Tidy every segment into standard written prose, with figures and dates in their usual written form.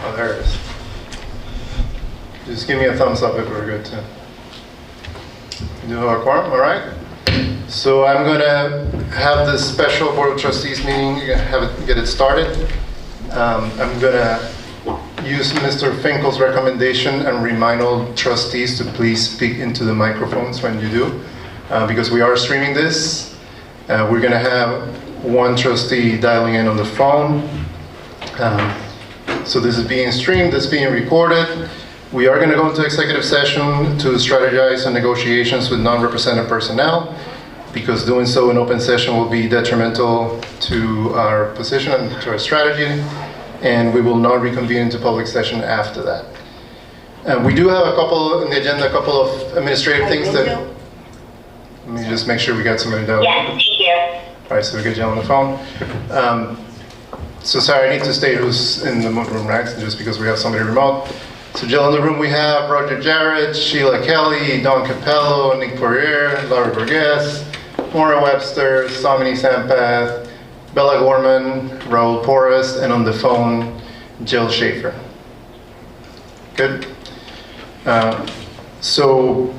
Oh, there it is. Just give me a thumbs up if we're good to do our quorum, all right? So I'm going to have this special Board of Trustees meeting, get it started. I'm going to use Mr. Finkel's recommendation and remind all trustees to please speak into the microphones when you do, because we are streaming this. We're going to have one trustee dialing in on the phone. So this is being streamed, this is being recorded. We are going to go into executive session to strategize on negotiations with non-represented personnel, because doing so in open session will be detrimental to our position and to our strategy, and we will not reconvene into public session after that. We do have a couple in the agenda, a couple of administrative things that. Let me just make sure we got somebody down. Yes, thank you. All right, so we got Jill on the phone. So sorry, I need to state who's in the room next, just because we have somebody remote. So Jill, in the room we have Roger Jarrett, Sheila Kelly, Don Capello, Nick Poirier, Laura Burgess, Maura Webster, Samini Sampath, Bella Gorman, Raul Porras, and on the phone, Jill Schaefer. Good. So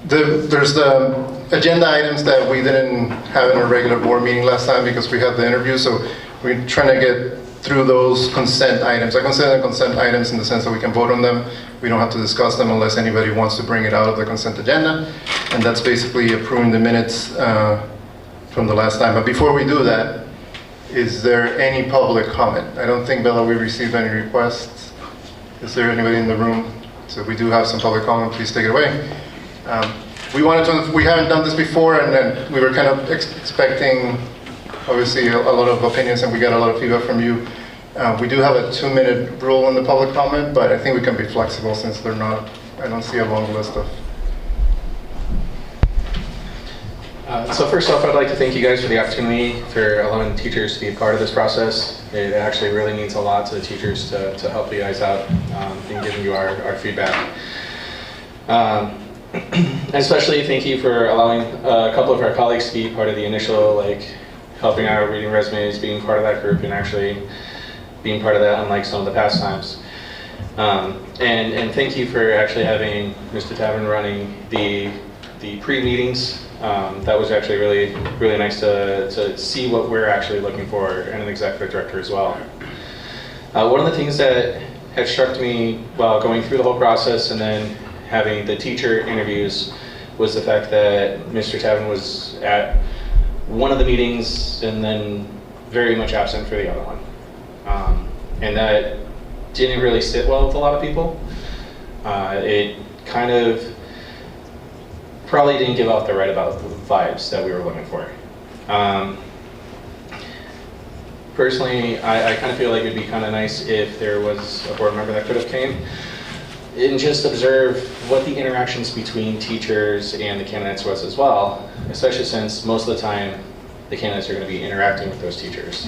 there's the agenda items that we didn't have in our regular board meeting last time because we had the interview. So we're trying to get through those consent items. I consider them consent items in the sense that we can vote on them. We don't have to discuss them unless anybody wants to bring it out of the consent agenda. And that's basically approving the minutes from the last time. But before we do that, is there any public comment? I don't think, Bella, we received any requests. Is there anybody in the room? So we do have some public comment. Please take it away. We haven't done this before, and then we were kind of expecting, obviously, a lot of opinions, and we got a lot of feedback from you. We do have a 2-minute rule on the public comment, but I think we can be flexible since they're not, I don't see a long list of. So first off, I'd like to thank you guys for the opportunity for allowing teachers to be a part of this process. It actually really means a lot to the teachers to help you guys out in giving you our feedback. Especially thank you for allowing a couple of our colleagues to be part of the initial, helping out reading resumes, being part of that group, and actually being part of that, unlike some of the past times. And thank you for actually having Mr. Tavern running the pre-meetings. That was actually really nice to see what we're actually looking for in an executive director as well. One of the things that had struck me while going through the whole process and then having the teacher interviews was the fact that Mr. Tavern was at one of the meetings and then very much absent for the other one. And that didn't really sit well with a lot of people. It kind of probably didn't give off the right about the vibes that we were looking for. Personally, I kind of feel like it'd be kind of nice if there was a board member that could have came and just observe what the interactions between teachers and the candidates was as well, especially since most of the time the candidates are going to be interacting with those teachers.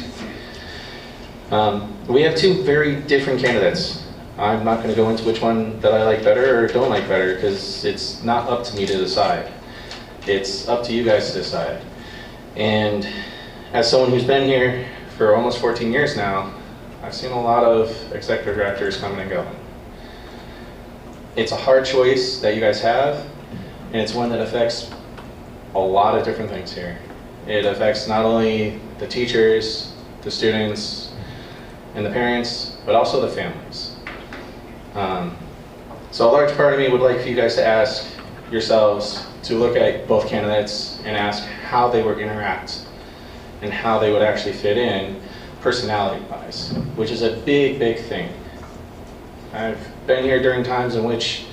We have two very different candidates. I'm not going to go into which one that I like better or don't like better because it's not up to me to decide. It's up to you guys to decide. And as someone who's been here for almost 14 years now, I've seen a lot of executive directors coming and going. It's a hard choice that you guys have, and it's one that affects a lot of different things here. It affects not only the teachers, the students, and the parents, but also the families. So a large part of me would like for you guys to ask yourselves to look at both candidates and ask how they would interact and how they would actually fit in personality-wise, which is a big thing. I've been here during times in which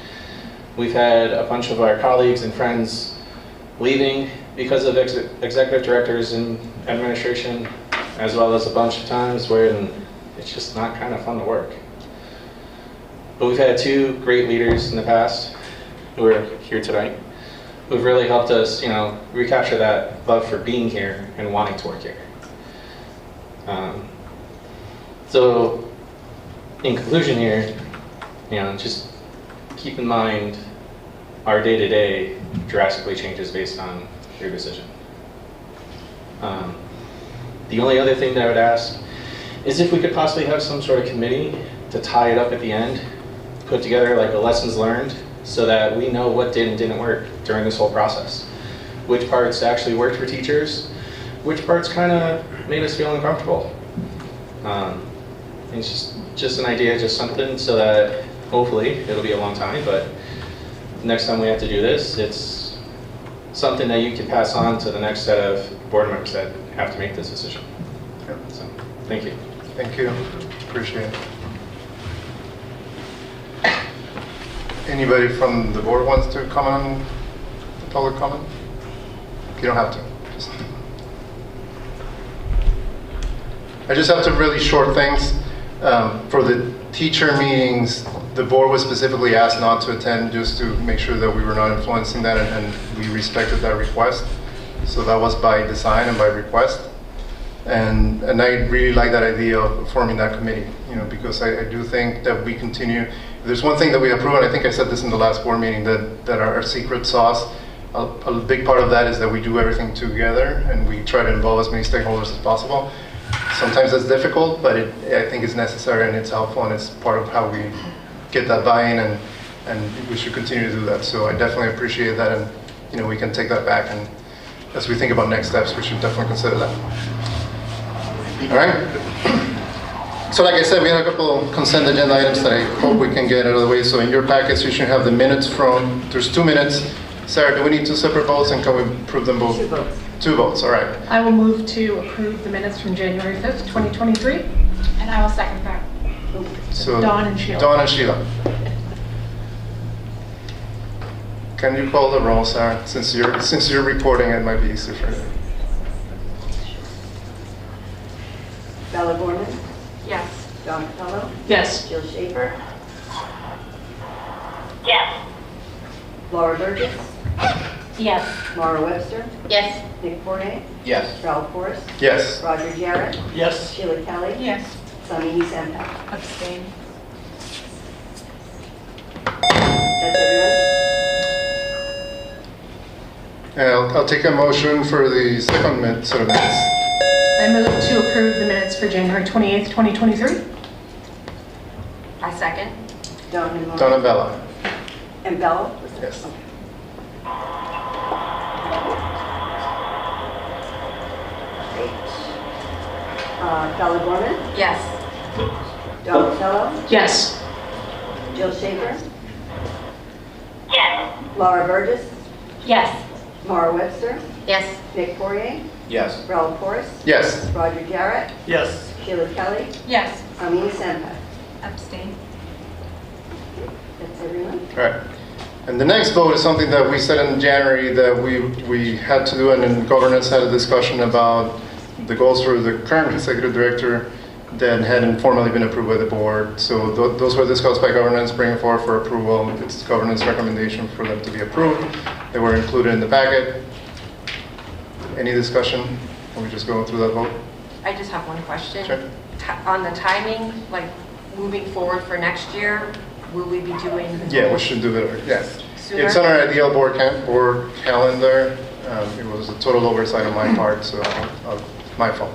we've had a bunch of our colleagues and friends leaving because of executive directors and administration, as well as a bunch of times where it's just not kind of fun to work. But we've had two great leaders in the past who are here tonight, who've really helped us, recapture that love for being here and wanting to work here. So, in conclusion here, just keep in mind our day-to-day drastically changes based on your decision. The only other thing that I would ask is if we could possibly have some sort of committee to to tie it up at the end, put together like the lessons learned so that we know what did and didn't work during this whole process. Which parts actually worked for teachers, which parts kind of made us feel uncomfortable. It's just an idea, just something so that hopefully it'll be a long time, but next time we have to do this, it's something that you can pass on to the next set of board members that have to make this decision. So, thank you. Thank you. Appreciate it. Anybody from the board wants to comment on the public comment? You don't have to. I just have some really short things. For the teacher meetings, the board was specifically asked not to attend just to make sure that we were not influencing that, and we respected that request. So that was by design and by request. And I really like that idea of forming that committee, because I do think that we continue. There's one thing that we approve, and I think I said this in the last board meeting, that our secret sauce, a big part of that is that we do everything together and we try to involve as many stakeholders as possible. Sometimes that's difficult, but I think it's necessary and it's helpful, and it's part of how we get that buy-in, and we should continue to do that. So I definitely appreciate that, and we can take that back, and as we think about next steps, we should definitely consider that. All right. So like I said, we had a couple of consent agenda items that I hope we can get out of the way. So in your packets, you should have the minutes there's 2 minutes. Sarah, do we need 2 separate votes, and can we approve them both? 2 votes. 2 votes, all right. I will move to approve the minutes from January 5th, 2023. And I will second that. So Dawn and Sheila. Dawn and Sheila. Can you call the roll, Sarah? Since you're reporting, it might be easier for you. Bella Gorman, Yes. Don Capello, Yes. Jill Schaefer, Yes. Laura Burgess, Yes. Mara Webster, Yes. Nick Poirier, Yes. Ralph Forrest, Yes. Roger Jarrett, Yes. Sheila Kelly, Yes. Samini Sampat. Abstain. That's everyone? And I'll take a motion for the second set of minutes. I move to approve the minutes for January 28th, 2023. I second. Don and Laura. Dawn and Bella. And Bella? Yes. Great. Bella Gorman, Yes. Don Capello, Yes. Jill Schaefer, Yes. Laura Burgess, Yes. Mara Webster, Yes. Nick Poirier, Yes. Ralph Forrest, Yes. Roger Jarrett, Yes. Sheila Kelly, Yes. Samini Sampat. Abstain. That's everyone? All right. And the next vote is something that we said in January that we had to do, and then governance had a discussion about the goals for the current executive director that hadn't formally been approved by the board. So those were discussed by governance, bringing forward for approval. It's governance recommendation for them to be approved. They were included in the packet. Any discussion? Can we just go through that vote? I just have one question. Sure. On the timing, like moving forward for next year, will we be doing? the Yeah, we goals should do it. Yes. sooner? It's on our ideal board calendar. It was a total oversight on my part, so my fault.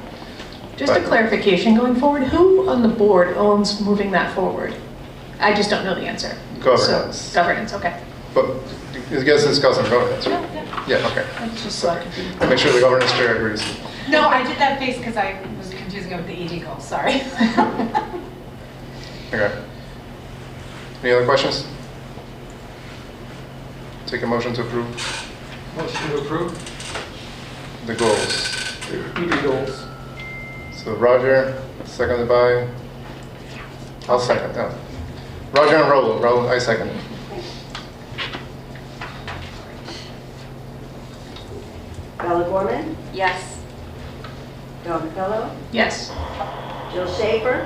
Just a But- clarification going forward, who on the board owns moving that forward? I just don't know the answer. Governance. So, governance, okay. But I guess discuss on governance, right? Yeah. Yeah, okay. That's just so I can be. Make sure the governance chair agrees. No, I did that face because I was confusing it with the ED goal, sorry. Okay. Any other questions? Take a motion to approve Motion to approve. the goals. ED goals. So Roger, seconded by, I'll second that. Roger and Raul, I second it. Bella Gorman, Yes. Don Capello, Yes. Jill Schaefer,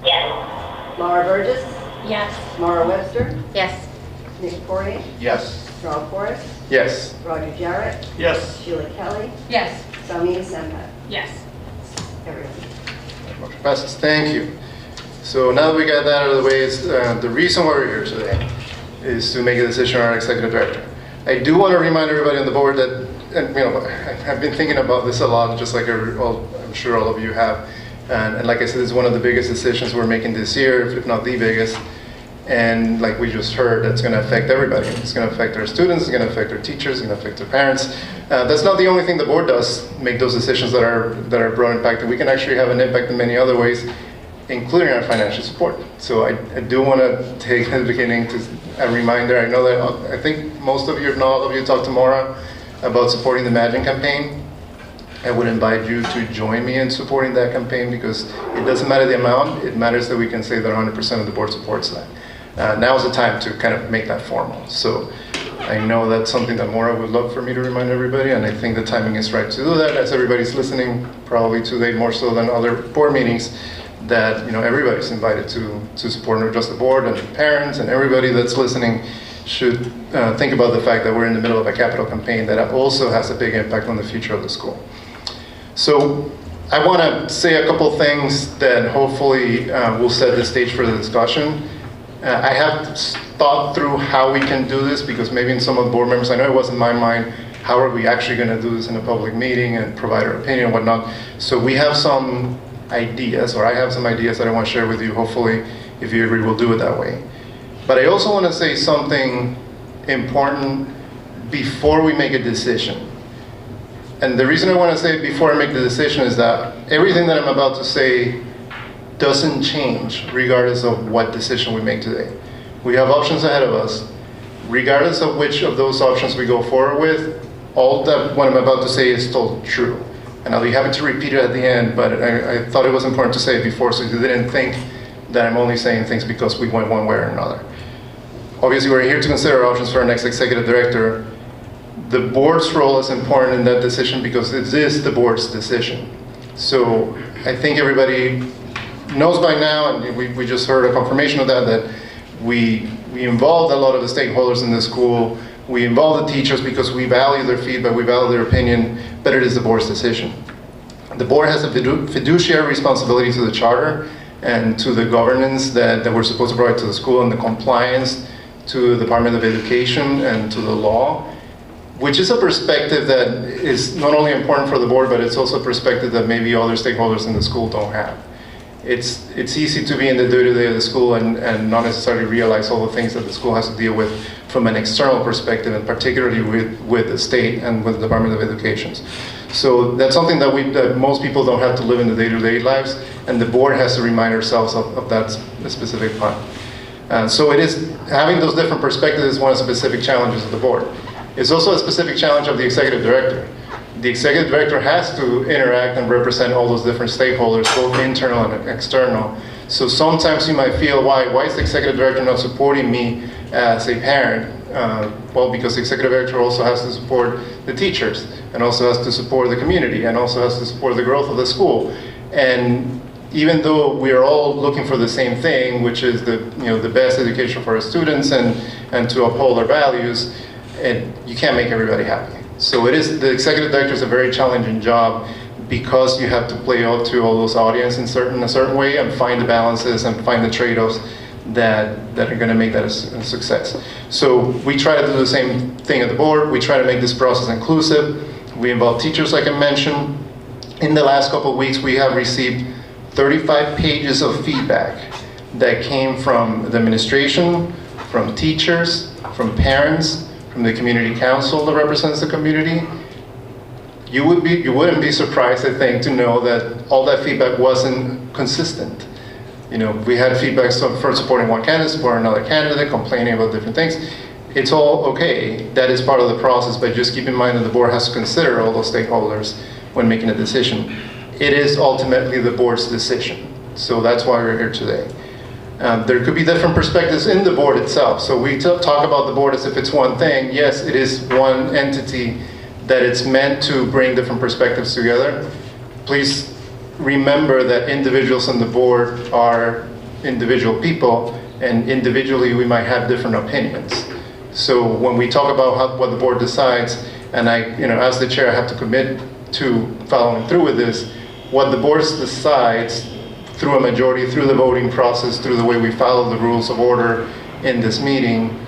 Yes. Laura Burgess, Yes. Mara Webster, Yes. Nick Poirier, Yes. Ralph Forrest, Yes. Roger Jarrett, Yes. Sheila Kelly, Yes. Samini Sampat. Yes. Everyone. Motion passes. Thank you. So now that we got that out of the way, it's, the reason why we're here today is to make a decision on our executive director. I do want to remind everybody on the board that, and I've been thinking about this a lot, just like I'm sure all of you have, And like I said, it's one of the biggest decisions we're making this year, if not the biggest. And like we just heard, that's going to affect everybody. It's going to affect our students, it's going to affect our teachers, it's going to affect our parents. That's not the only thing the board does, make those decisions that are broad impact. We can actually have an impact in many other ways, including our financial support. So I do want to take at the beginning to a reminder. I know that I think most of you, if not all of you, talked to Maura about supporting the Imagine campaign. I would invite you to join me in supporting that campaign, because it doesn't matter the amount, it matters that we can say that 100% of the board supports that. Now's the time to kind of make that formal. So I know that's something that Maura would love for me to remind everybody, and I think the timing is right to do that, as everybody's listening, probably today more so than other board meetings, that everybody's invited to support, not just the board and the parents, and everybody that's listening should think about the fact that we're in the middle of a capital campaign that also has a big impact on the future of the school. So I want to say a couple things that hopefully will set the stage for the discussion. I have thought through how we can do this, because maybe in some of the board members, I know it was in my mind, how are we actually going to do this in a public meeting and provide our opinion and whatnot. So we have some ideas, or I have some ideas that I want to share with you. Hopefully, if you agree, we'll do it that way. But I also want to say something important before we make a decision. And the reason I want to say it before I make the decision is that everything that I'm about to say doesn't change regardless of what decision we make today. We have options ahead of us. Regardless of which of those options we go forward with, all that what I'm about to say is still true. And I'll be happy to repeat it at the end, but I thought it was important to say it before, so you didn't think that I'm only saying things because we went one way or another. Obviously, we're here to consider options for our next executive director. The board's role is important in that decision because it is the board's decision. So I think everybody knows by now, and we just heard a confirmation of that we involved a lot of the stakeholders in the school. We involve the teachers because we value their feedback, we value their opinion, but it is the board's decision. The board has a fiduciary responsibility to the charter and to the governance that we're supposed to provide to the school, and the compliance to the Department of Education and to the law, which is a perspective that is not only important for the board, but it's also a perspective that maybe other stakeholders in the school don't have. It's easy to be in the day-to-day of the school and not necessarily realize all the things that the school has to deal with from an external perspective, and particularly with the state and with the Department of Education. So that's something that most people don't have to live in the day-to-day lives, and the board has to remind ourselves of that specific part. So it is, having those different perspectives is one of the specific challenges of the board. It's also a specific challenge of the executive director. The executive director has to interact and represent all those different stakeholders, both internal and external. So sometimes you might feel, why is the executive director not supporting me as a parent? Well, because the executive director also has to support the teachers, and also has to support the community, and also has to support the growth of the school. And even though we are all looking for the same thing, which is the best education for our students and to uphold our values, and you can't make everybody happy. So the executive director is a very challenging job, because you have to play out to all those audience in a certain way, and find the balances and find the trade-offs that are going to make that a success. So we try to do the same thing at the board. We try to make this process inclusive. We involve teachers, like I mentioned. In the last couple of weeks, we have received 35 pages of feedback that came from the administration, from teachers, from parents, from the community council that represents the community. You wouldn't be surprised, I think, to know that all that feedback wasn't consistent. We had feedback for supporting one candidate, supporting another candidate, complaining about different things. It's all okay. That is part of the process, but just keep in mind that the board has to consider all those stakeholders when making a decision. It is ultimately the board's decision. So that's why we're here today. There could be different perspectives in the board itself. So we talk about the board as if it's one thing. Yes, it is one entity that it's meant to bring different perspectives together. Please remember that individuals on the board are individual people, and individually we might have different opinions. So when we talk about what the board decides, and as the chair, I have to commit to following through with this, what the board decides through a majority, through the voting process, through the way we follow the rules of order in this meeting,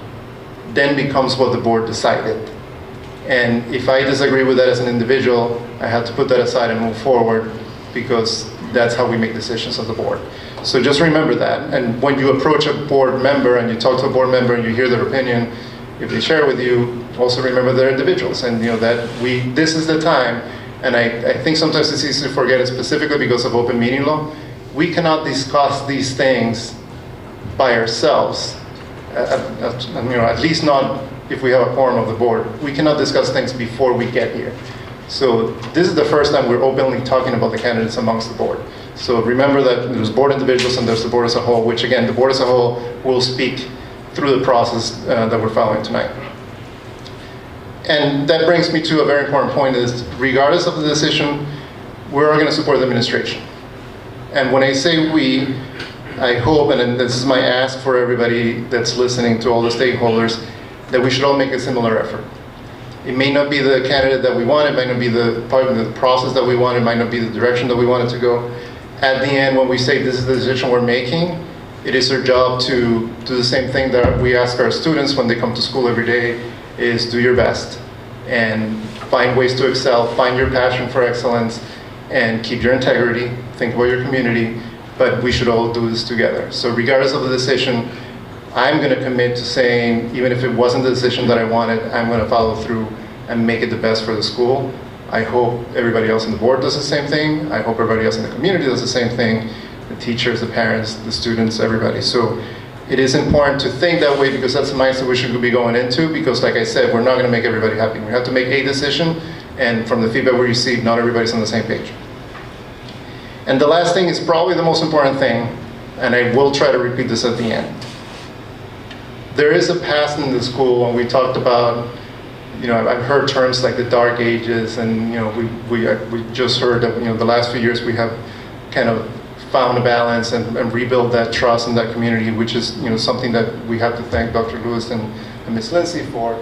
then becomes what the board decided. And if I disagree with that as an individual, I have to put that aside and move forward, because that's how we make decisions as a board. So just remember that. And when you approach a board member and you talk to a board member and you hear their opinion, if they share with you, also remember they're individuals, and that this is the time. And I think sometimes it's easy to forget it, specifically because of open meeting law. We cannot discuss these things by ourselves, at least not if we have a quorum of the board. We cannot discuss things before we get here. So this is the first time we're openly talking about the candidates amongst the board. So remember that there's board individuals and there's the board as a whole, which again, the board as a whole will speak through the process that we're following tonight. And that brings me to a very important point is, regardless of the decision, we're all going to support the administration. And when I say we, I hope, and this is my ask for everybody that's listening, to all the stakeholders, that we should all make a similar effort. It may not be the candidate that we want, it might not be the part of the process that we want, it might not be the direction that we want it to go. At the end, when we say this is the decision we're making, it is our job to do the same thing that we ask our students when they come to school every day, is do your best and find ways to excel, find your passion for excellence, and keep your integrity, think about your community, but we should all do this together. So regardless of the decision, I'm going to commit to saying, even if it wasn't the decision that I wanted, I'm going to follow through and make it the best for the school. I hope everybody else on the board does the same thing. I hope everybody else in the community does the same thing. The teachers, the parents, the students, everybody. So it is important to think that way, because that's the mindset we should be going into, because like I said, we're not going to make everybody happy. We have to make a decision, and from the feedback we receive, not everybody's on the same page. And the last thing is probably the most important thing, and I will try to repeat this at the end. There is a past in the school, and we talked about, I've heard terms like the dark ages, and we just heard that the last few years we have kind of found a balance and rebuild that trust in that community, which is something that we have to thank Dr. Lewis and Ms. Lindsay for.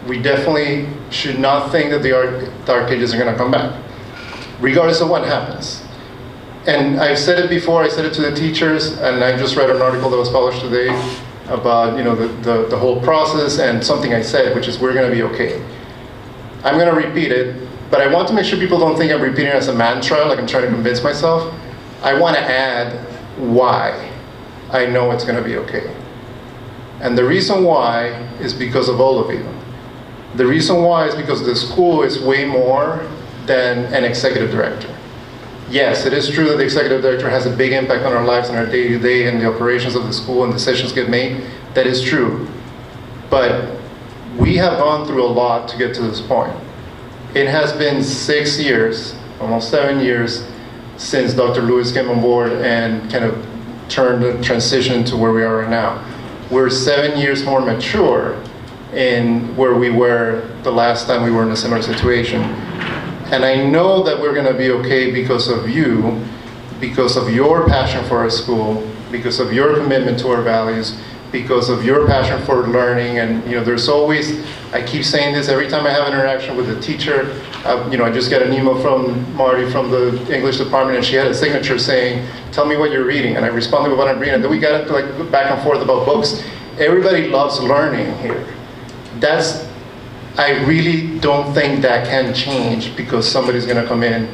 We definitely should not think that the dark ages are going to come back, regardless of what happens. And I've said it before, I said it to the teachers, and I just read an article that was published today about the whole process, and something I said, which is we're going to be okay. I'm going to repeat it, but I want to make sure people don't think I'm repeating it as a mantra, like I'm trying to convince myself. I want to add why I know it's going to be okay. And the reason why is because of all of you. The reason why is because the school is way more than an executive director. Yes, it is true that the executive director has a big impact on our lives and our day-to-day and the operations of the school, and decisions get made. That is true. But we have gone through a lot to get to this point. It has been 6 years, almost 7 years, since Dr. Lewis came on board and kind of turned the transition to where we are right now. We're 7 years more mature in where we were the last time we were in a similar situation. And I know that we're going to be okay because of you, because of your passion for our school, because of your commitment to our values, because of your passion for learning. And there's always, I keep saying this every time I have an interaction with a teacher. I just got an email from Marty from the English department, and she had a signature saying, "Tell me what you're reading." And I responded with what I'm reading. And then we got into like back and forth about books. Everybody loves learning here. I really don't think that can change because somebody's going to come in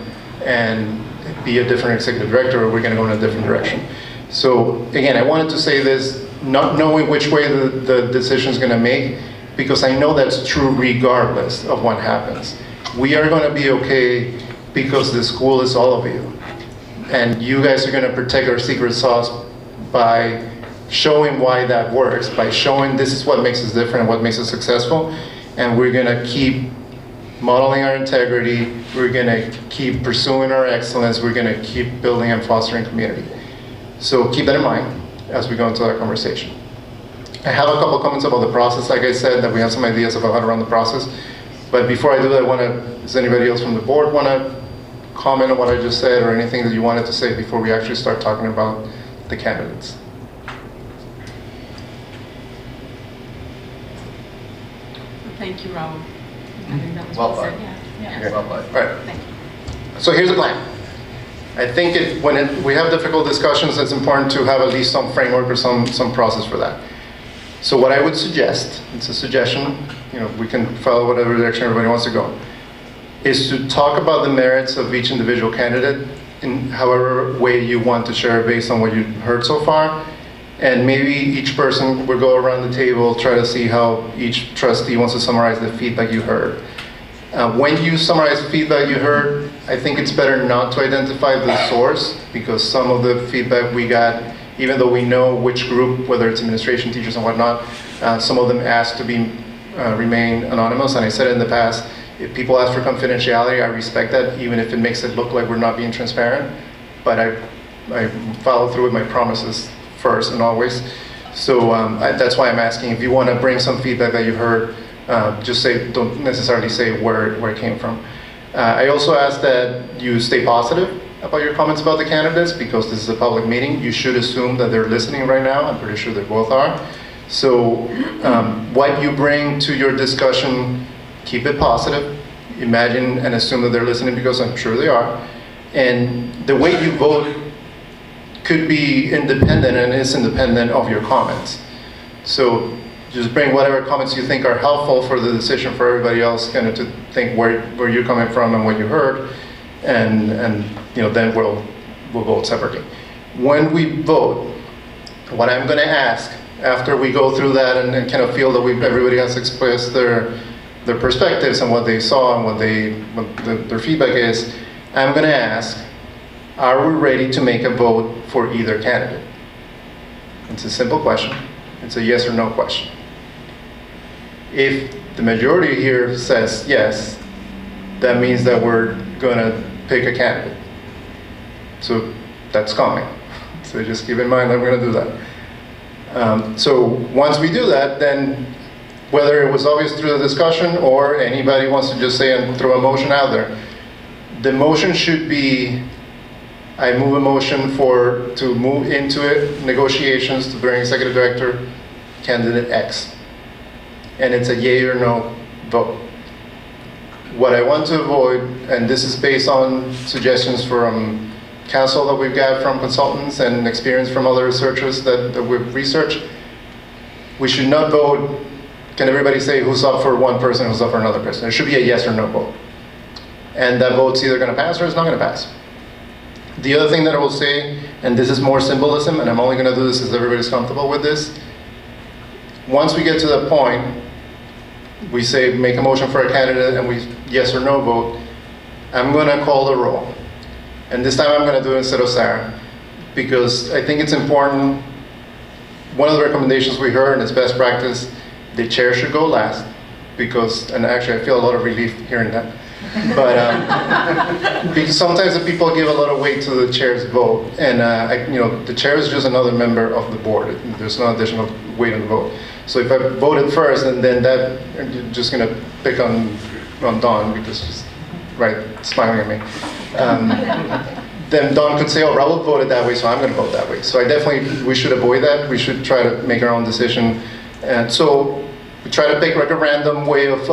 and be a different executive director, or we're going to go in a different direction. So again, I wanted to say this, not knowing which way the decision is going to make, because I know that's true regardless of what happens. We are going to be okay because the school is all of you. And you guys are going to protect our secret sauce by showing why that works, by showing this is what makes us different and what makes us successful. And we're going to keep modeling our integrity. We're going to keep pursuing our excellence. We're going to keep building and fostering community. So keep that in mind as we go into that conversation. I have a couple comments about the process. Like I said, that we have some ideas about how to run the process. But before I do that, does anybody else from the board want to comment on what I just said, or anything that you wanted to say before we actually start talking about the candidates? Thank you, Raul. I think that was Well said. done. Yeah. Okay. Well put. All right. Thank you. So here's the plan. I think when we have difficult discussions, it's important to have at least some framework or some process for that. So what I would suggest, it's a suggestion, we can follow whatever direction everybody wants to go, is to talk about the merits of each individual candidate in however way you want to share based on what you've heard so far. And maybe each person will go around the table, try to see how each trustee wants to summarize the feedback you heard. When you summarize feedback you heard, I think it's better not to identify the source, because some of the feedback we got, even though we know which group, whether it's administration, teachers and whatnot, some of them asked to remain anonymous. And I said it in the past, if people ask for confidentiality, I respect that, even if it makes it look like we're not being transparent. But I follow through with my promises first and always. So that's why I'm asking, if you want to bring some feedback that you've heard, just don't necessarily say where it came from. I also ask that you stay positive about your comments about the candidates, because this is a public meeting. You should assume that they're listening right now. I'm pretty sure they both are. So what you bring to your discussion, keep it positive. Imagine and assume that they're listening, because I'm sure they are. And the way you vote could be independent and is independent of your comments. So just bring whatever comments you think are helpful for the decision for everybody else, kind of to think where you're coming from and what you heard, and then we'll vote separately. When we vote, what I'm going to ask after we go through that and kind of feel that everybody has expressed their perspectives and what they saw and what their feedback is, I'm going to ask, are we ready to make a vote for either candidate? It's a simple question. It's a yes or no question. If the majority here says yes, that means that we're going to pick a candidate. So that's coming. So just keep in mind that we're going to do that. So once we do that, then whether it was obvious through the discussion or anybody wants to just say and throw a motion out there, the motion should be, I move a motion to move into it, negotiations to bring executive director candidate X. And it's a yay or no vote. What I want to avoid, and this is based on suggestions from counsel that we've got from consultants and experience from other researchers that we've researched, we should not vote, can everybody say who's up for one person, who's up for another person? There should be a yes or no vote. And that vote's either going to pass or it's not going to pass. The other thing that I will say, and this is more symbolism, and I'm only going to do this if everybody's comfortable with this. Once we get to that point, we say make a motion for a candidate and we yes or no vote, I'm going to call the roll. And this time I'm going to do it instead of Sarah, because I think it's important. One of the recommendations we heard, and it's best practice, the chair should go last, because, and actually I feel a lot of relief hearing that. But because sometimes the people give a lot of weight to the chair's vote, and the chair is just another member of the board. There's no additional weight on the vote. So if I voted first, and then you're just going to pick on Dawn because she's smiling at me. Then Dawn could say, "Oh, Raul voted that way, so I'm going to vote that way." So we should avoid that. We should try to make our own decision, and so we try to pick like a random way of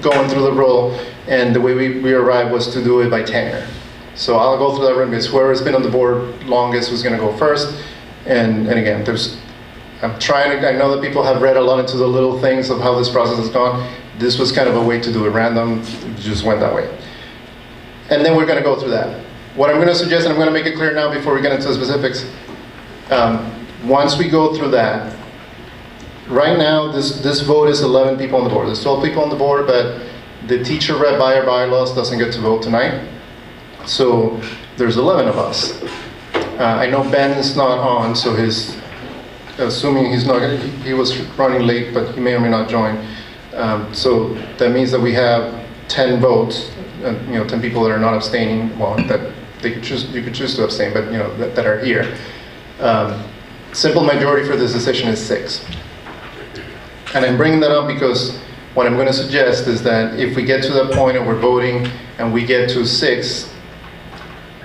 going through the roll. And the way we arrived was to do it by tenure. So I'll go through that run because whoever's been on the board longest was going to go first. And again, I know that people have read a lot into the little things of how this process has gone. This was kind of a way to do it random. It just went that way. And then we're going to go through that. What I'm going to suggest, and I'm going to make it clear now before we get into the specifics, once we go through that, right now this vote is 11 people on the board. There's 12 people on the board, but the teacher rep by our bylaws doesn't get to vote tonight. So there's 11 of us. I know Ben is not on, so assuming he was running late, but he may or may not join. So that means that we have 10 votes, 10 people that are not abstaining. Well, that you could choose to abstain, but that are here. Simple majority for this decision is 6. And I'm bringing that up because what I'm going to suggest is that if we get to that point and we're voting and we get to 6,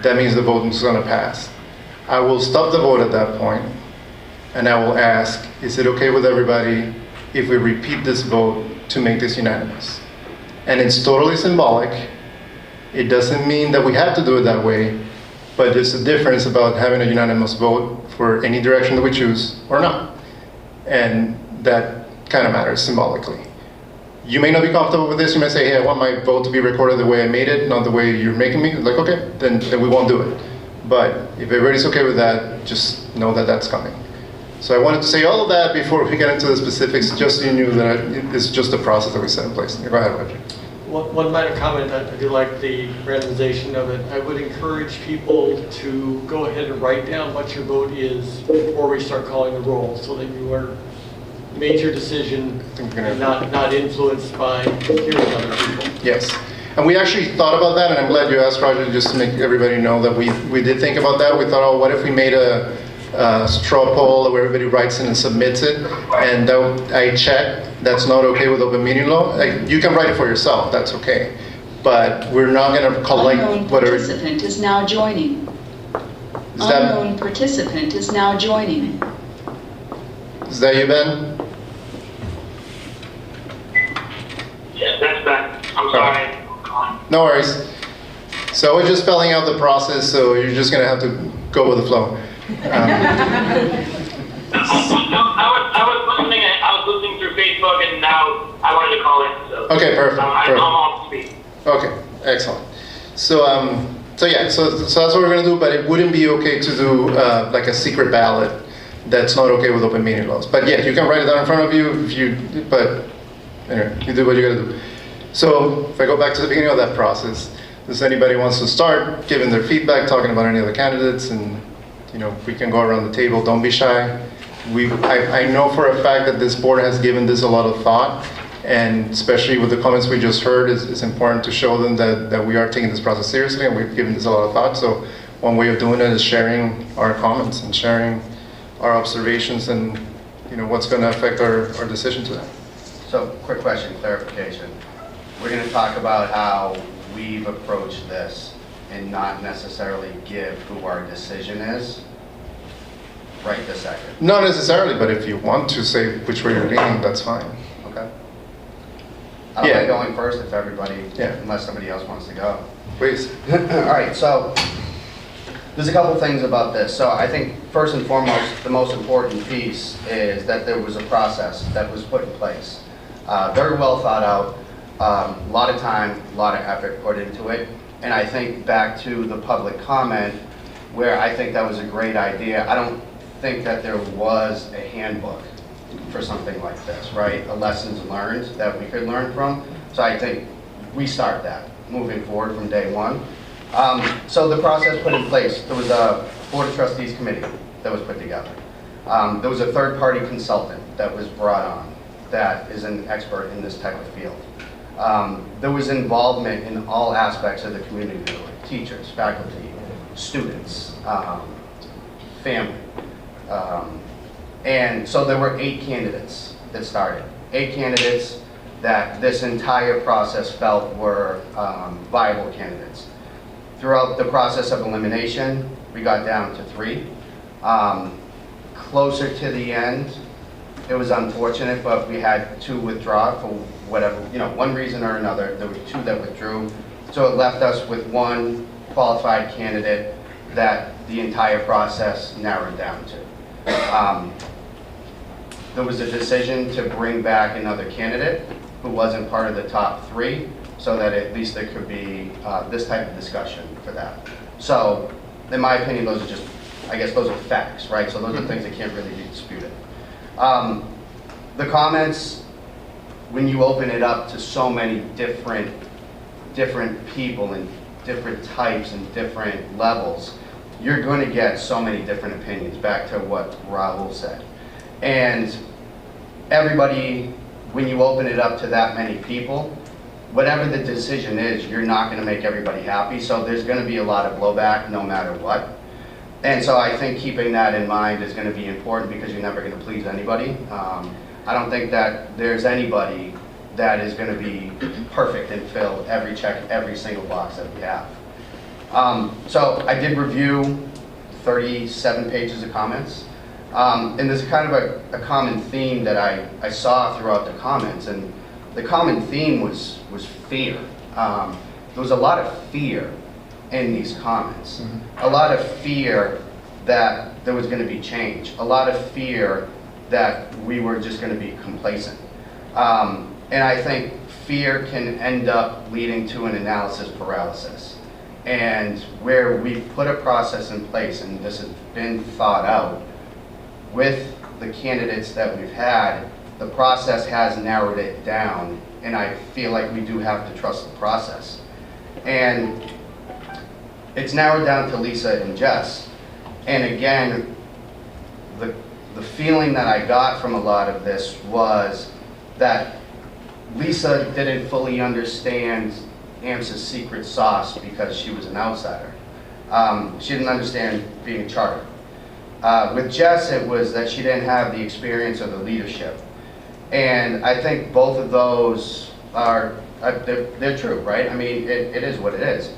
that means the vote is going to pass. I will stop the vote at that point and I will ask, is it okay with everybody if we repeat this vote to make this unanimous? And it's totally symbolic. It doesn't mean that we have to do it that way, but there's a difference about having a unanimous vote for any direction that we choose or not. And that kind of matters symbolically. You may not be comfortable with this. You may say, hey, I want my vote to be recorded the way I made it, not the way you're making me. Like, okay, then we won't do it. But if everybody's okay with that, just know that that's coming. So I wanted to say all of that before we get into the specifics, just so you knew that it's just a process that we set in place. Go ahead, Roger. One minor comment, I do like the randomization of it. I would encourage people to go ahead and write down what your vote is before we start calling the roll, so that you are made your decision and not influenced by hearing other people. Yes. And we actually thought about that, and I'm glad you asked, Roger, just to make everybody know that we did think about that. We thought, oh, what if we made a straw poll where everybody writes in and submits it, and I checked, that's not okay with open meeting law. You can write it for yourself, that's okay. But we're not going to collect Unknown whatever. participant is now joining. Is that, Unknown participant is now joining. is that you, Ben? Yes, that's Ben. I'm sorry. No worries. So I was just spelling out the process, so you're just going to have to go with the flow. I was listening through Facebook, and now I wanted to call in. So Okay, perfect. I'm off to speak. Okay, excellent. So that's what we're going to do, but it wouldn't be okay to do like a secret ballot that's not okay with open meeting laws. But yeah, you can write it down in front of you, but anyway, you do what you got to do. So if I go back to the beginning of that process, does anybody wants to start giving their feedback, talking about any of the candidates, and we can go around the table. Don't be shy. I know for a fact that this board has given this a lot of thought, and especially with the comments we just heard, it's important to show them that we are taking this process seriously and we've given this a lot of thought. So one way of doing it is sharing our comments and sharing our observations and what's going to affect our decision to that. So, quick question, clarification. We're going to talk about how we've approached this and not necessarily give who our decision is right this second. Not necessarily, but if you want to say which way you're leaning, that's fine. Okay. I don't mind going first if everybody, Yeah. unless somebody else wants to go. Please. All right, so there's a couple things about this. So I think first and foremost, the most important piece is that there was a process that was put in place. Very well thought out, a lot of time, a lot of effort put into it. And I think back to the public comment, where I think that was a great idea. I don't think that there was a handbook for something like this, right? A lessons learned that we could learn from. So I think we start that moving forward from day one. So the process put in place, there was a Board of Trustees committee that was put together. There was a third-party consultant that was brought on that is an expert in this type of field. There was involvement in all aspects of the community, like teachers, faculty, students, family. And so there were 8 candidates that started. 8 candidates that this entire process felt were viable candidates. Throughout the process of elimination, we got down to 3. Closer to the end, it was unfortunate, but we had 2 withdraw for whatever, one reason or another. There were 2 that withdrew. So it left us with 1 qualified candidate that the entire process narrowed down to. There was a decision to bring back another candidate who wasn't part of the top 3, so that at least there could be this type of discussion for that. So, in my opinion, those are just, I guess those are facts, right? So those are things that can't really be disputed. The comments, when you open it up to so many different people and different types and different levels, you're going to get so many different opinions, back to what Rahul said. And everybody, when you open it up to that many people, whatever the decision is, you're not going to make everybody happy. So there's going to be a lot of blowback no matter what. And so I think keeping that in mind is going to be important, because you're never going to please anybody. I don't think that there's anybody that is going to be perfect and fill every single box that we have. So I did review 37 pages of comments. And there's kind of a common theme that I saw throughout the comments. And the common theme was fear. There was a lot of fear in these comments. A lot of fear that there was going to be change. A lot of fear that we were just going to be complacent. And I think fear can end up leading to an analysis paralysis. And where we put a process in place, and this has been thought out, with the candidates that we've had, the process has narrowed it down, and I feel like we do have to trust the process. And it's narrowed down to Lisa and Jess. And again, the feeling that I got from a lot of this was that Lisa didn't fully understand AMSA's secret sauce because she was an outsider. She didn't understand being a charter. With Jess, it was that she didn't have the experience or the leadership. And I think both of those are, they're true, right? I mean, it is what it is.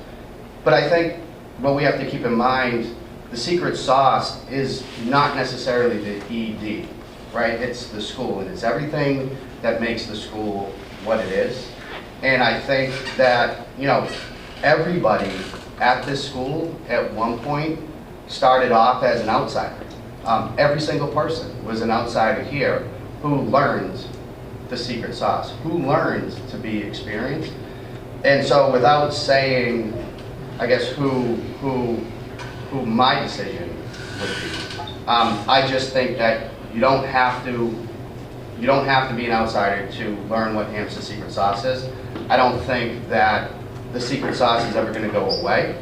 But I think what we have to keep in mind, the secret sauce is not necessarily the ED, right? It's the school, and it's everything that makes the school what it is. And I think that, you know, everybody at this school at one point started off as an outsider. Every single person was an outsider here who learned the secret sauce, who learned to be experienced. And so without saying, I guess, who my decision would be, I just think that you don't have to be an outsider to learn what AMSA's secret sauce is. I don't think that the secret sauce is ever going to go away.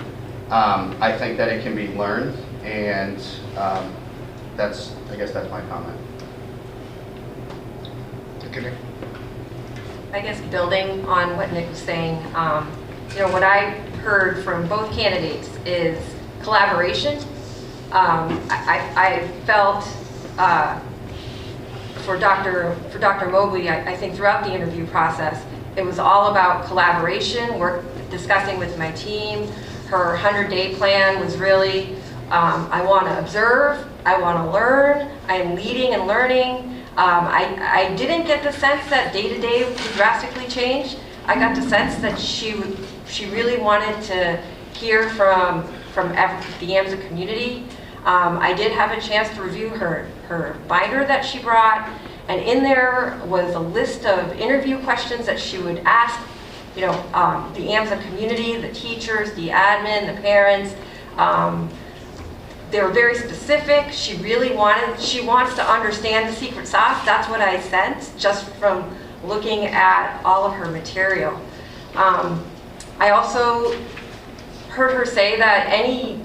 I think that it can be learned, and I guess that's my comment. Okay. I guess building on what Nick was saying, you know, what I heard from both candidates is collaboration. I felt for Dr. Mobley, I think throughout the interview process, it was all about collaboration, discussing with my team. Her 100-day plan was really, I want to observe, I want to learn, I am leading and learning. I didn't get the sense that day-to-day would drastically change. I got the sense that she really wanted to hear from the AMSA community. I did have a chance to review her binder that she brought, and in there was a list of interview questions that she would ask, you know, the AMSA community, the teachers, the admin, the parents. They were very specific. She wants to understand the secret sauce. That's what I sensed just from looking at all of her material. I also heard her say that any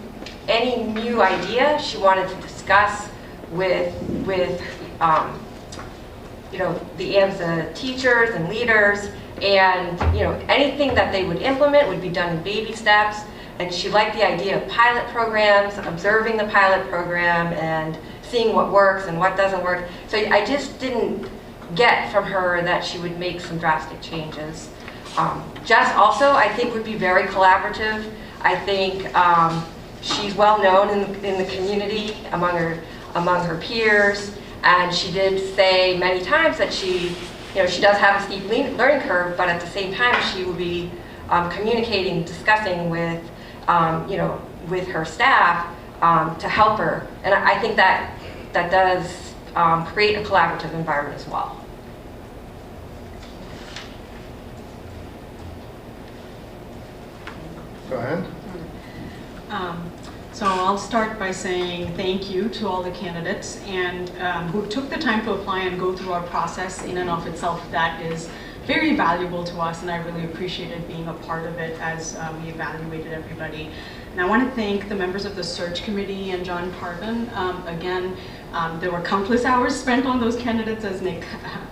new idea she wanted to discuss with you know, the AMSA teachers and leaders, and you know, anything that they would implement would be done in baby steps. And she liked the idea of pilot programs, observing the pilot program and seeing what works and what doesn't work. So I just didn't get from her that she would make some drastic changes. Jess also, I think, would be very collaborative. I think she's well known in the community among her peers, and she did say many times that she does have a steep learning curve, but at the same time she will be communicating, discussing with with her staff to help her, and I think that does create a collaborative environment as well. Go ahead. So I'll start by saying thank you to all the candidates and who took the time to apply and go through our process. In and of itself, that is very valuable to us, and I really appreciated being a part of it as we evaluated everybody. And I want to thank the members of the search committee and John Parvin. Again, there were countless hours spent on those candidates, as Nick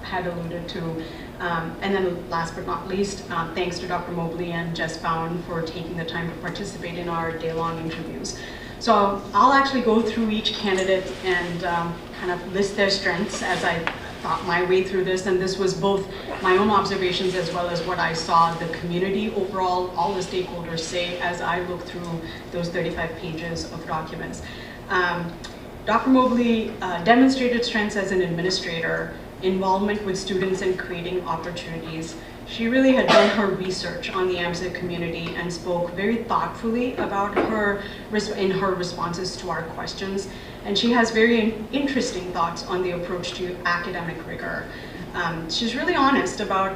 had alluded to. And then last but not least, thanks to Dr. Mobley and Jess Bowen for taking the time to participate in our day-long interviews. So I'll actually go through each candidate and kind of list their strengths as I thought my way through this, and this was both my own observations as well as what I saw the community overall, all the stakeholders say as I looked through those 35 pages of documents. Dr. Mobley demonstrated strengths as an administrator, involvement with students in creating opportunities. She really had done her research on the AMSA community and spoke very thoughtfully about her responses to our questions. And she has very interesting thoughts on the approach to academic rigor. She's really honest about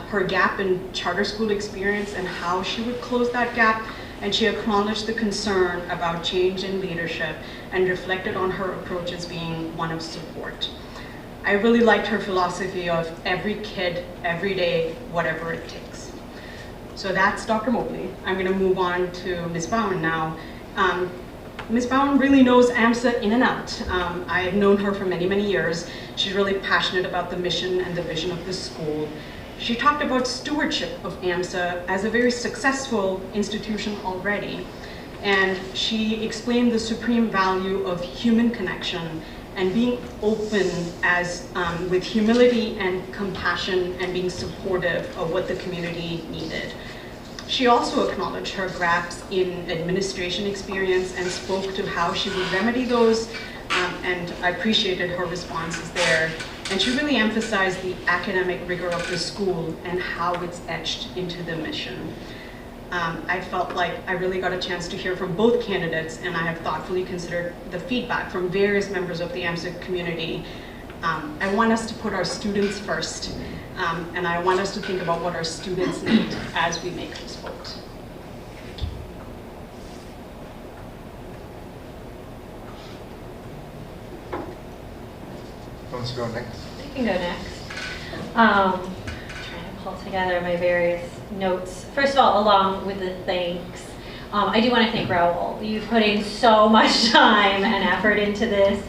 her gap in charter school experience and how she would close that gap. and she acknowledged the concern about change in leadership and reflected on her approach as being one of support. I really liked her philosophy of every kid, every day, whatever it takes. So that's Dr. Mobley. I'm going to move on to Ms. Bowen now. Ms. Bowen really knows AMSA in and out. I've known her for many, many years. She's really passionate about the mission and the vision of the school. She talked about stewardship of AMSA as a very successful institution already. And she explained the supreme value of human connection and being open as, with humility and compassion and being supportive of what the community needed. She also acknowledged her gaps in administration experience and spoke to how she would remedy those, and I appreciated her responses there. And she really emphasized the academic rigor of the school and how it's etched into the mission. I felt like I really got a chance to hear from both candidates, and I have thoughtfully considered the feedback from various members of the AMSA community. I want us to put our students first, and I want us to think about what our students need as we make this vote. Who wants to go next? I can go next. Trying to pull together my various notes. First of all, along with the thanks, I do want to thank Raul. You've put in so much time and effort into this,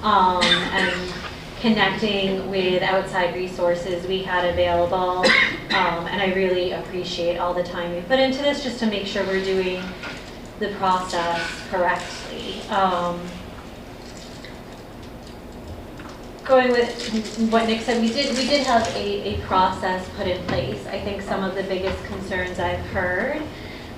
and connecting with outside resources we had available, and I really appreciate all the time you put into this just to make sure we're doing the process correctly. Going with what Nick said, we did have a process put in place. I think some of the biggest concerns I've heard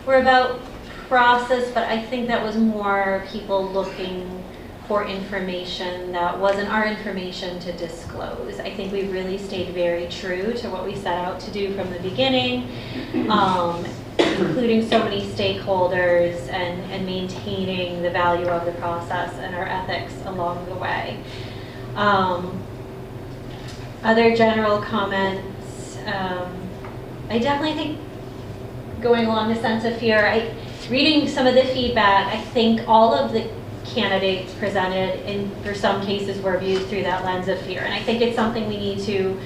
were about process, but I think that was more people looking for information that wasn't our information to disclose. I think we've really stayed very true to what we set out to do from the beginning, including so many stakeholders and maintaining the value of the process and our ethics along the way. Other general comments, I definitely think going along the sense of fear, reading some of the feedback, I think all of the candidates presented, and for some cases were viewed through that lens of fear. And I think it's something we need to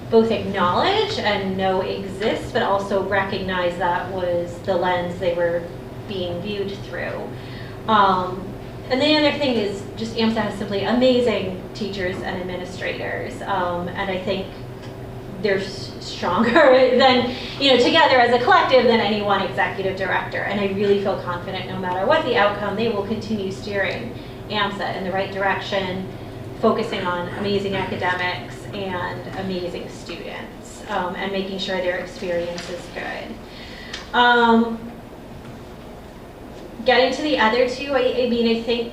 both acknowledge and know exists, but also recognize that was the lens they were being viewed through. And the other thing is just AMSA has simply amazing teachers and administrators, and I think they're stronger than, together as a collective than any one executive director. And I really feel confident no matter what the outcome, they will continue steering AMSA in the right direction, focusing on amazing academics and amazing students, and making sure their experience is good. Getting to the other two, I think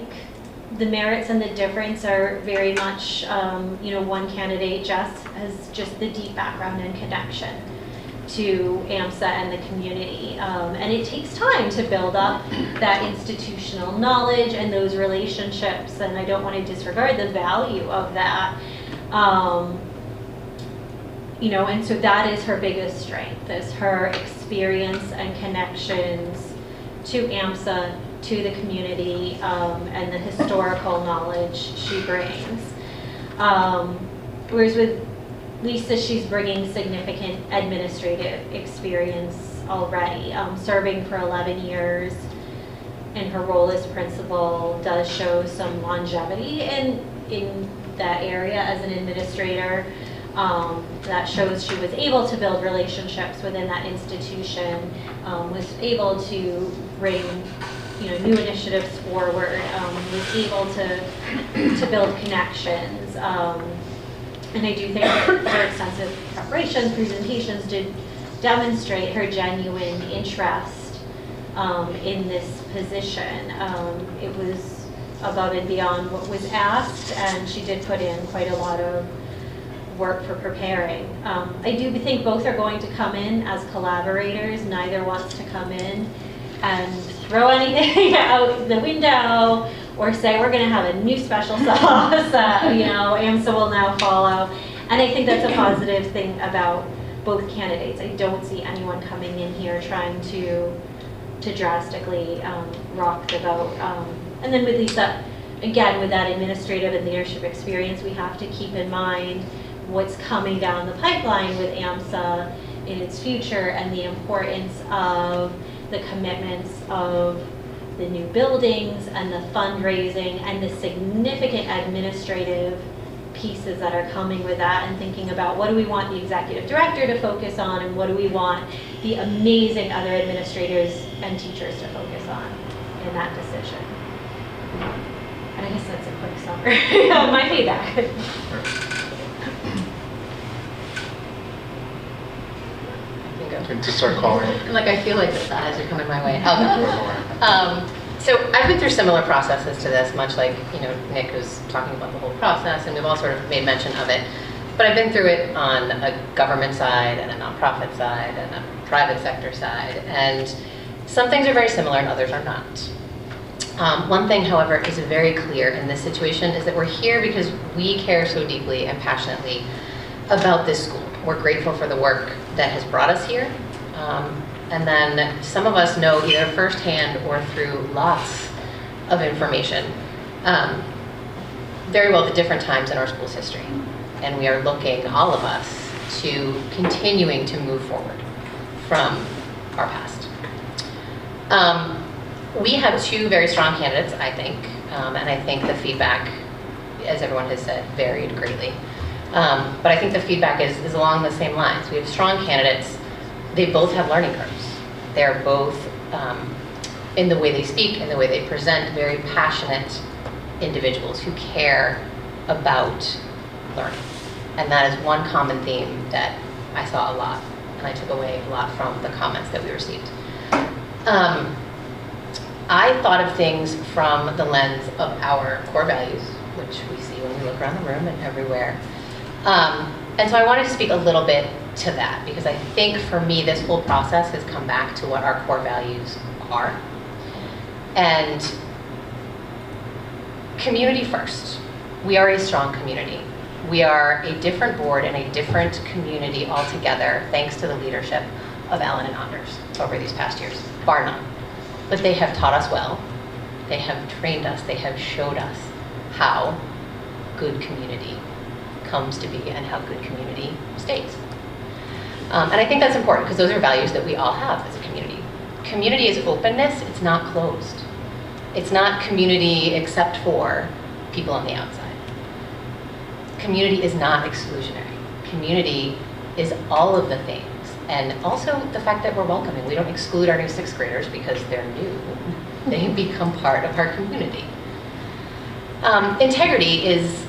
the merits and the difference are very much, one candidate, Jess, has just the deep background and connection to AMSA and the community. And it takes time to build up that institutional knowledge and those relationships, and I don't want to disregard the value of that. And so that is her biggest strength, is her experience and connections to AMSA, to the community, and the historical knowledge she brings. Whereas with Lisa, she's bringing significant administrative experience already. Serving for 11 years in her role as principal does show some longevity in that area as an administrator. That shows she was able to build relationships within that institution, was able to bring new initiatives forward, was able to build connections. And I do think that her extensive preparations, presentations did demonstrate her genuine interest in this position. It was above and beyond what was asked, and she did put in quite a lot of work for preparing. I do think both are going to come in as collaborators. Neither wants to come in and throw anything out the window or say we're going to have a new special sauce that AMSA will now follow. And I think that's a positive thing about both candidates. I don't see anyone coming in here trying to to drastically rock the boat. And then with Lisa, again, with that administrative and leadership experience, we have to keep in mind what's coming down the pipeline with AMSA in its future and the importance of the commitments of the new buildings and the fundraising and the significant administrative pieces that are coming with that, and thinking about what do we want the executive director to focus on and what do we want the amazing other administrators and teachers to focus on in that decision. And I guess that's a quick summary of my feedback. To start calling. Like, I feel like the eyes are coming my way. So I've been through similar processes to this, much like, Nick was talking about the whole process, and we've all sort of made mention of it. But I've been through it on a government side and a nonprofit side and a private sector side. And some things are very similar and others are not. One thing, however, is very clear in this situation is that we're here because we care so deeply and passionately about this school. We're grateful for the work that has brought us here. And then some of us know either firsthand or through lots of information, very well the different times in our school's history. And we are looking, all of us, to continuing to move forward from our past. We have two very strong candidates, I think, and I think the feedback, as everyone has said, varied greatly. But I think the feedback is along the same lines. We have strong candidates. They both have learning curves. They're both, in the way they speak, in the way they present, very passionate individuals who care about learning. And that is one common theme that I saw a lot, and I took away a lot from the comments that we received. I thought of things from the lens of our core values, which we see when we look around the room and everywhere. And so I wanted to speak a little bit to that, because I think for me this whole process has come back to what our core values are. And community first. We are a strong community. We are a different board and a different community altogether, thanks to the leadership of Ellen and Anders over these past years, bar none. But they have taught us well. They have trained us. They have showed us how good community comes to be and how good community stays. And I think that's important because those are values that we all have as a community. Community is openness, it's not closed. It's not community except for people on the outside. Community is not exclusionary. Community is all of the things. And also the fact that we're welcoming. We don't exclude our new sixth graders because they're new. They become part of our community. Integrity is,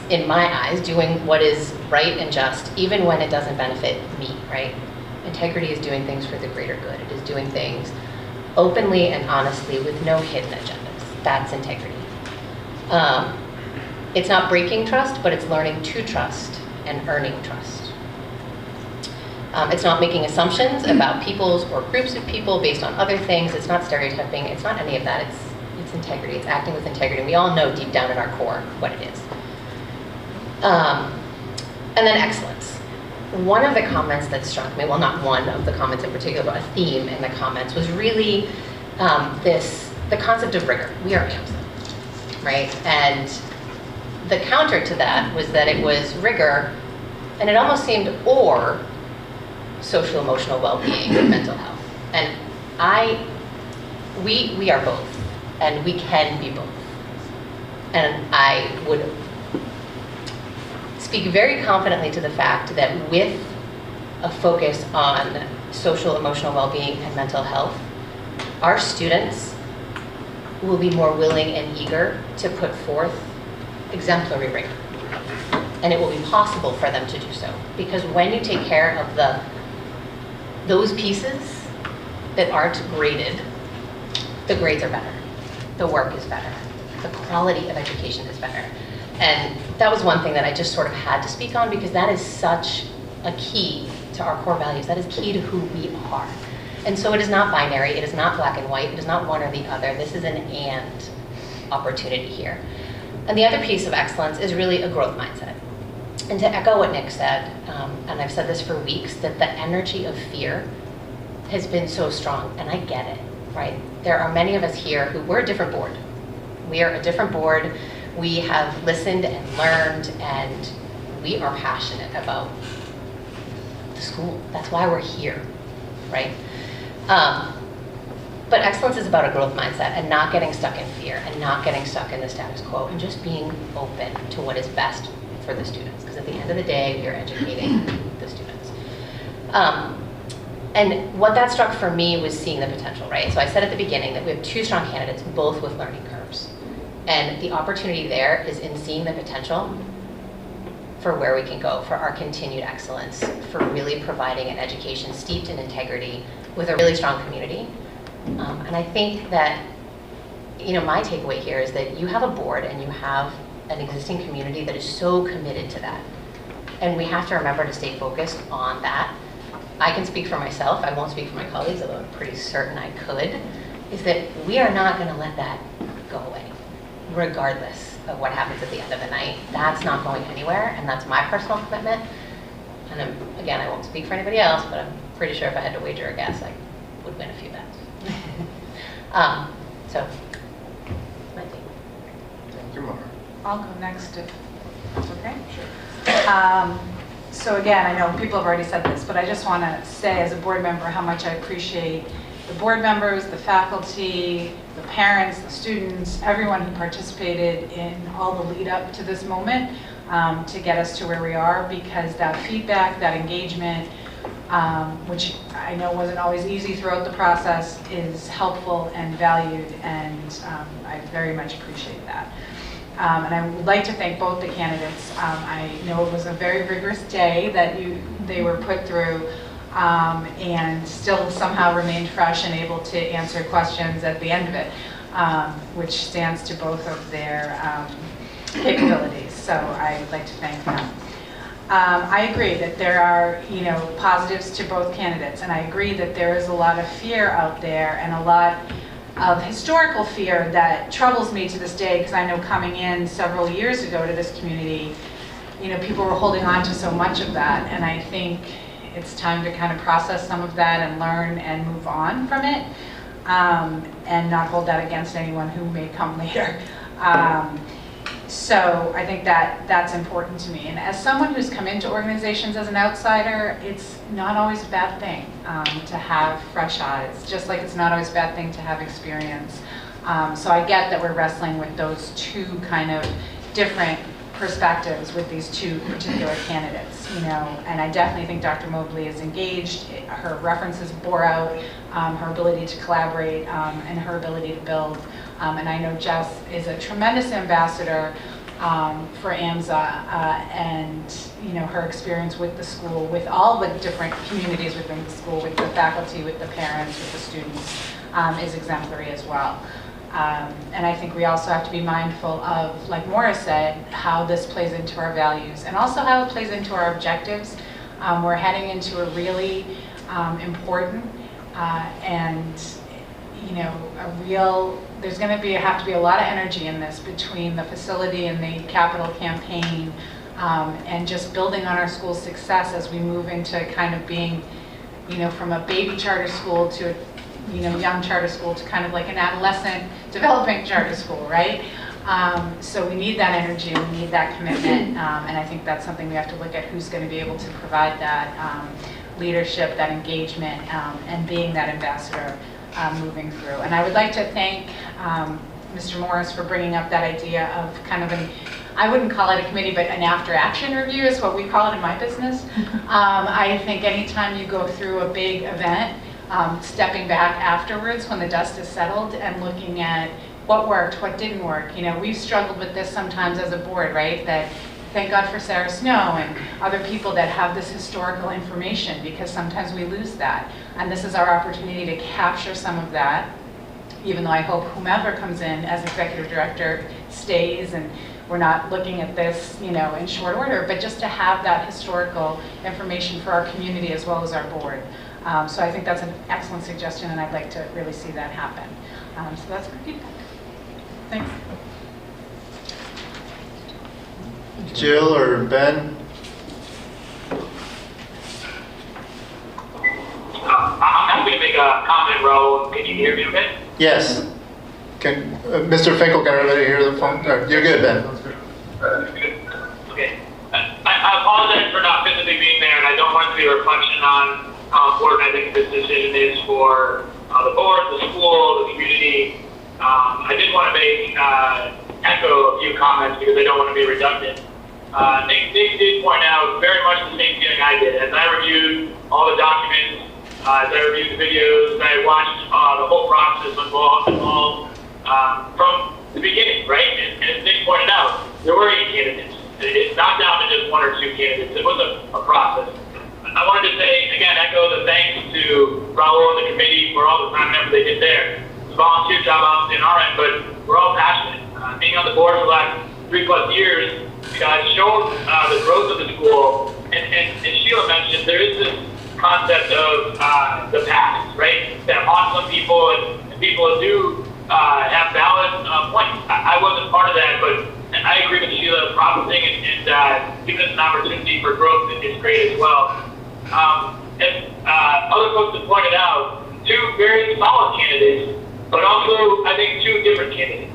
in my eyes, doing what is right and just, even when it doesn't benefit me, right? Integrity is doing things for the greater good. It is doing things openly and honestly with no hidden agendas. That's integrity. It's not breaking trust, but it's learning to trust and earning trust. It's not making assumptions about peoples or groups of people based on other things. It's not stereotyping. It's not any of that. It's integrity. It's acting with integrity. We all know deep down in our core what it is. And then excellence. One of the comments that struck me, well, not one of the comments in particular, but a theme in the comments was really the concept of rigor. We are AMSA, right? And the counter to that was that it was rigor, and it almost seemed or social emotional well-being and mental health. And we are both. And we can be both. And I would speak very confidently to the fact that with a focus on social, emotional well-being and mental health, our students will be more willing and eager to put forth exemplary rigor. And it will be possible for them to do so. Because when you take care of those pieces that aren't graded, the grades are better. The work is better. The quality of education is better. And that was one thing that I just sort of had to speak on because that is such a key to our core values. That is key to who we are. And so it is not binary. It is not black and white. It is not one or the other. This is an and opportunity here. And the other piece of excellence is really a growth mindset. And to echo what Nick said, and I've said this for weeks, that the energy of fear has been so strong, and I get it. right? There are many of us here who, we're a different board. We are a different board. We have listened and learned, and we are passionate about the school. That's why we're here, right? But excellence is about a growth mindset and not getting stuck in fear and not getting stuck in the status quo and just being open to what is best for the students. Because at the end of the day, you're educating the students. And what that struck for me was seeing the potential, right? So I said at the beginning that we have 2 strong candidates, both with learning curves. And the opportunity there is in seeing the potential for where we can go, for our continued excellence, for really providing an education steeped in integrity with a really strong community. And I think that, my takeaway here is that you have a board and you have an existing community that is so committed to that. And we have to remember to stay focused on that. I can speak for myself, I won't speak for my colleagues, although I'm pretty certain I could, is that we are not going to let that go away, regardless of what happens at the end of the night. That's not going anywhere, and that's my personal commitment. And again, I won't speak for anybody else, but I'm pretty sure if I had to wager a guess, I would win a few bets. So, my take. Thank you, Mara. I'll go next if that's okay. Sure. So again, I know people have already said this, but I just want to say as a board member how much I appreciate the board members, the faculty, the parents, the students, everyone who participated in all the lead up to this moment to get us to where we are, because that feedback, that engagement, which I know wasn't always easy throughout the process, is helpful and valued, and I very much appreciate that. And I would like to thank both the candidates. I know it was a very rigorous day that they were put through, and still somehow remained fresh and able to answer questions at the end of it, which stands to both of their capabilities. So I would like to thank them. I agree that there are, positives to both candidates, and I agree that there is a lot of fear out there and a lot of historical fear that troubles me to this day, because I know coming in several years ago to this community, people were holding on to so much of that, and I think it's time to kind of process some of that and learn and move on from it, and not hold that against anyone who may come later. So I think that that's important to me. And as someone who's come into organizations as an outsider, it's not always a bad thing to have fresh eyes, just like it's not always a bad thing to have experience. So I get that we're wrestling with those 2 kind of different perspectives with these 2 particular candidates, and I definitely think Dr. Mobley is engaged. Her references bore out her ability to collaborate and her ability to build. And I know Jess is a tremendous ambassador for AMSA, and her experience with the school, with all the different communities within the school, with the faculty, with the parents, with the students, is exemplary as well. And I think we also have to be mindful of, like Maura said, how this plays into our values and also how it plays into our objectives. We're heading into a really important and there's going to have to be a lot of energy in this between the facility and the capital campaign, and just building on our school's success as we move into kind of being, from a baby charter school to a young charter school to kind of like an adolescent developing charter school, right? So we need that energy, we need that commitment, and I think that's something we have to look at, who's going to be able to provide that leadership, that engagement, and being that ambassador moving through. And I would like to thank Mr. Morris for bringing up that idea of kind of I wouldn't call it a committee, but an after-action review is what we call it in my business. I think anytime you go through a big event, stepping back afterwards when the dust is settled and looking at what worked, what didn't work. We've struggled with this sometimes as a board, right? That thank God for Sarah Snow and other people that have this historical information, because sometimes we lose that. And this is our opportunity to capture some of that, even though I hope whomever comes in as executive director stays and we're not looking at this, in short order, but just to have that historical information for our community as well as our board. So I think that's an excellent suggestion, and I'd like to really see that happen. So that's my feedback. Thanks. Jill or Ben? I'm happy to make a comment, Raul. Can you hear me okay? Yes. Can, Mr. Finkel, can everybody hear the phone? No, you're good, Ben. Okay. I apologize for not physically being there, and I don't want it to be a reflection on how important I think this decision is for the board, the school, the community. I did want to echo a few comments because I don't want to be redundant. Nick did point out very much the same feeling I did. As I reviewed all the documents, as I reviewed the videos, as I watched the whole process involved from the beginning, right? And as Nick pointed out, there were 8 candidates. It's not down to just 1 or 2 candidates. It was a process. I wanted to say, again, echo the thanks to Raul and the committee for all the time and effort they did there. It's a volunteer job obviously on our end, but we're all passionate. Being on the board for the last 3+ years, it's shown the growth of the school. And Sheila mentioned, there is this concept of the past, right? That haunts some people, and people do have valid points. I wasn't part of that, but I agree with Sheila. Promising and giving us an opportunity for growth is great as well. And other folks have pointed out 2 very solid candidates, but also I think 2 different candidates.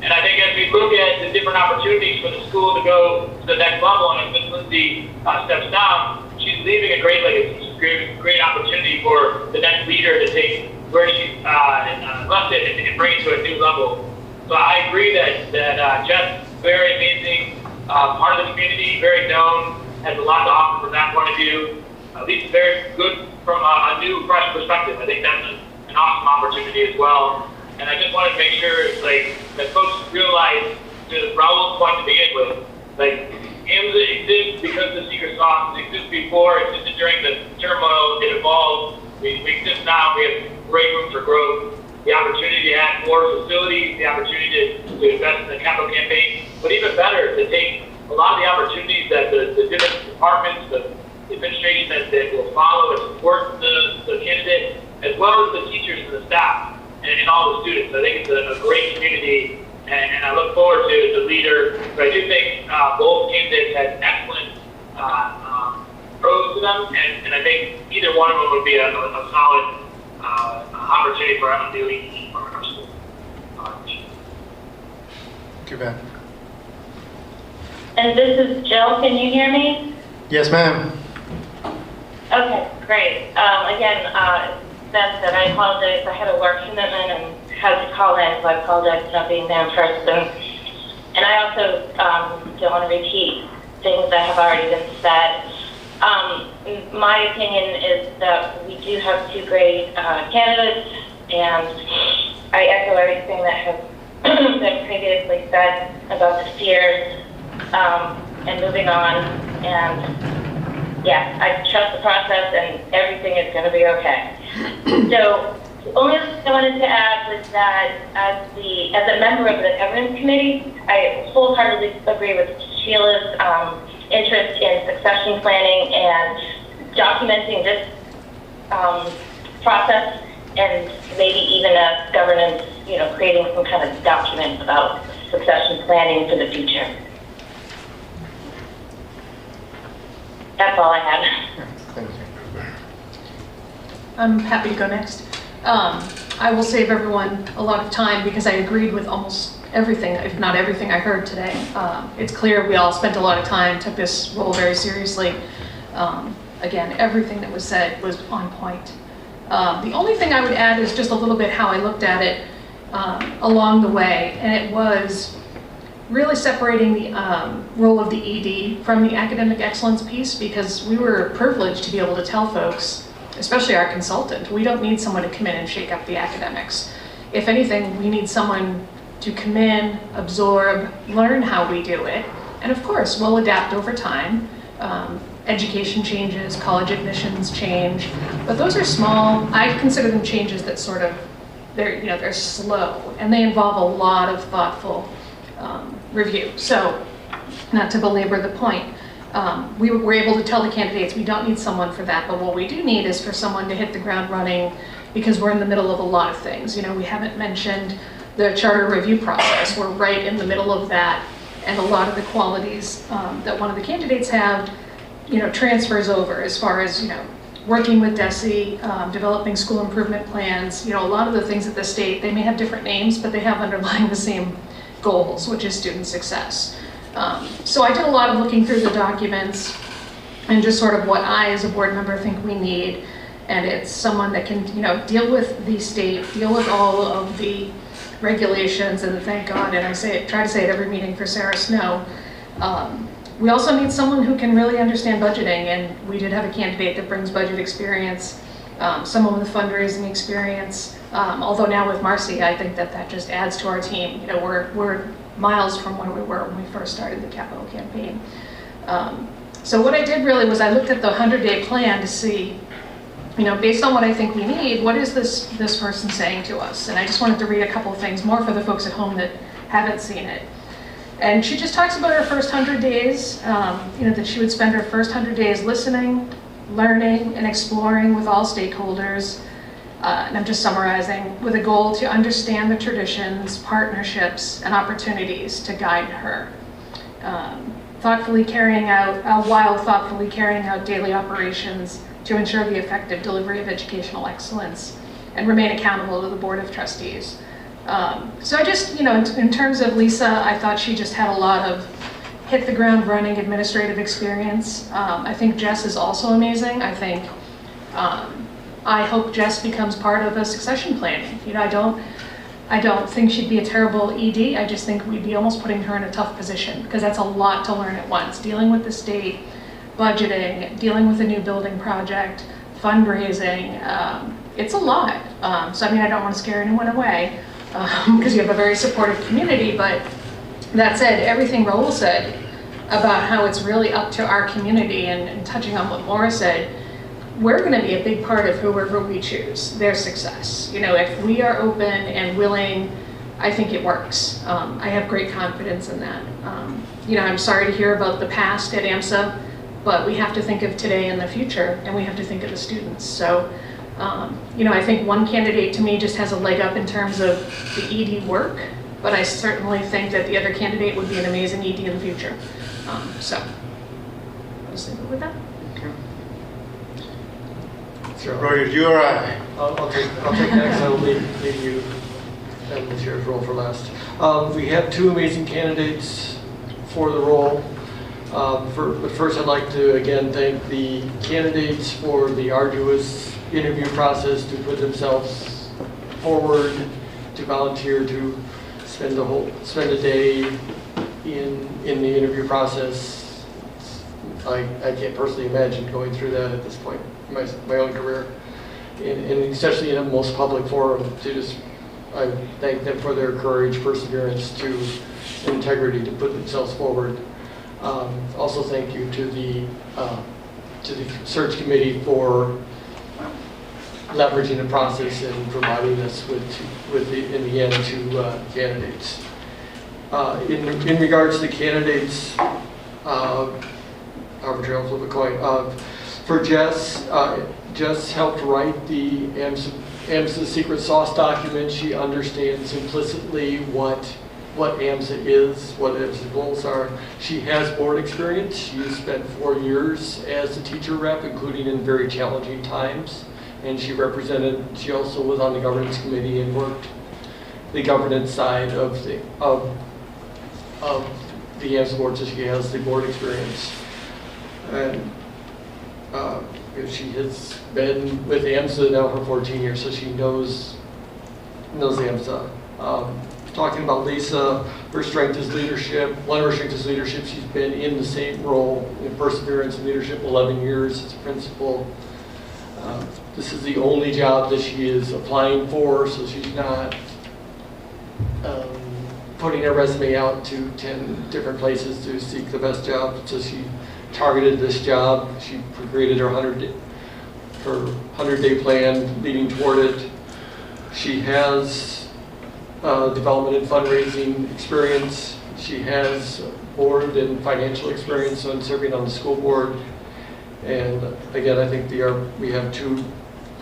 And I think as we look at the different opportunities for the school to go to the next level, and as Ms. Lindsay steps down, she's leaving a great legacy, great opportunity for the next leader to take where she left it and bring it to a new level. So I agree that Jeff's very amazing, part of the community, very known, has a lot to offer from that point of view. At least very good from a new, fresh perspective. I think that's an awesome opportunity as well. And I just wanted to make sure, that folks realize, to Raul's point to begin with, AMSA exists because the secret sauce exists before, it existed during the turmoil, it evolved. We exist now, we have great room for growth, the opportunity to add more facilities, the opportunity to invest in the capital campaign, but even better, to take a lot of the opportunities that the different departments, the administration that will follow and support the candidate, as well as the teachers and the staff and all the students. I think it's a great community, and I look forward to the leader. But I do think both candidates had excellent pros to them, and I think either one of them would be a solid opportunity for a new lead for our school. Thank you, Ben. And this is Jill. Can you hear me? Yes, ma'am. Okay, great. Again, Beth said I apologize. I had a work commitment and had to call in, so I apologize for not being there in person. And I also don't want to repeat things that have already been said. My opinion is that we do have 2 great candidates, and I echo everything that has been previously said about the fears and moving on. And yeah, I trust the process, and everything is going to be okay. So the only thing I wanted to add was that as a member of the governance committee, I wholeheartedly agree with Sheila's interest in succession planning and documenting this process, and maybe even a governance, creating some kind of document about succession planning for the future. That's all I had. Thank you. I'm happy to go next. I will save everyone a lot of time because I agreed with almost everything, if not everything I heard today. It's clear we all spent a lot of time, took this role very seriously. Again, everything that was said was on point. The only thing I would add is just a little bit how I looked at it along the way, and it was really separating the role of the ED from the academic excellence piece, because we were privileged to be able to tell folks, especially our consultant, we don't need someone to come in and shake up the academics. If anything, we need someone to come in, absorb, learn how we do it, and of course, we'll adapt over time. Education changes, college admissions change, but those are small, I consider them changes that sort of, they're slow, and they involve a lot of thoughtful review. So, not to belabor the point, we were able to tell the candidates we don't need someone for that, but what we do need is for someone to hit the ground running, because we're in the middle of a lot of things. We haven't mentioned the charter review process. We're right in the middle of that, and a lot of the qualities that one of the candidates have, transfers over as far as, working with DESE, developing school improvement plans, you know, a lot of the things at the state, they may have different names, but they have underlying the same goals, which is student success. So I did a lot of looking through the documents and just sort of what I, as a board member, think we need. And it's someone that can, you know, deal with the state, deal with all of the regulations, and thank God, and I say it, try to say it every meeting for Sarah Snow. We also need someone who can really understand budgeting, and we did have a candidate that brings budget experience, someone with fundraising experience. Although now with Marcy, I think that that just adds to our team. You know, we're miles from where we were when we first started the capital campaign. So what I did really was I looked at the 100-day plan to see, you know, based on what I think we need, what is this person saying to us? And I just wanted to read a couple of things more for the folks at home that haven't seen it. And she just talks about her first 100 days, you know, that she would spend her first 100 days listening, learning, and exploring with all stakeholders. And I'm just summarizing, with a goal to understand the traditions, partnerships, and opportunities to guide her. While thoughtfully carrying out daily operations to ensure the effective delivery of educational excellence and remain accountable to the Board of Trustees. So I just, you know, in terms of Lisa, I thought she just had a lot of hit the ground running administrative experience. I think Jess is also amazing. I hope Jess becomes part of a succession planning. You know, I don't think she'd be a terrible ED. I just think we'd be almost putting her in a tough position because that's a lot to learn at once. Dealing with the state, budgeting, dealing with a new building project, fundraising, it's a lot. So I mean, I don't want to scare anyone away because you have a very supportive community, but that said, everything Raul said about how it's really up to our community and touching on what Maura said, we're going to be a big part of whoever we choose, their success. You know, if we are open and willing, I think it works. I have great confidence in that. You know, I'm sorry to hear about the past at AMSA, but we have to think of today and the future, and we have to think of the students. So, you know, I think one candidate to me just has a leg up in terms of the ED work, but I certainly think that the other candidate would be an amazing ED in the future. So, I'll just leave it with that. Roger, you or I? I'll take next. I'll leave you and the chair's role for last. We have two amazing candidates for the role. But first, I'd like to again thank the candidates for the arduous interview process to put themselves forward, to volunteer, to spend a day in the interview process. I can't personally imagine going through that at this point in my own career, and especially in a most public forum. I thank them for their courage, perseverance, and integrity to put themselves forward. Also, thank you to the search committee for leveraging the process and providing us in the end, two candidates. In regards to the candidates, arbitrary, I'll flip a coin. For Jess, Jess helped write the AMSA secret sauce document. She understands implicitly what AMSA is, what AMSA goals are. She has board experience. She spent 4 years as a teacher rep, including in very challenging times. And she also was on the governance committee and worked the governance side of the AMSA board, so she has the board experience. And she has been with AMSA now for 14 years, so she knows AMSA. Talking about Lisa, her strength is leadership. One of her strengths is leadership. She's been in the same role in perseverance and leadership 11 years as a principal. This is the only job that she is applying for, so she's not putting her resume out to 10 different places to seek the best job. So she targeted this job. She created her 100-day plan leading toward it. She has development and fundraising experience. She has board and financial experience on serving on the school board. And again, I think we have two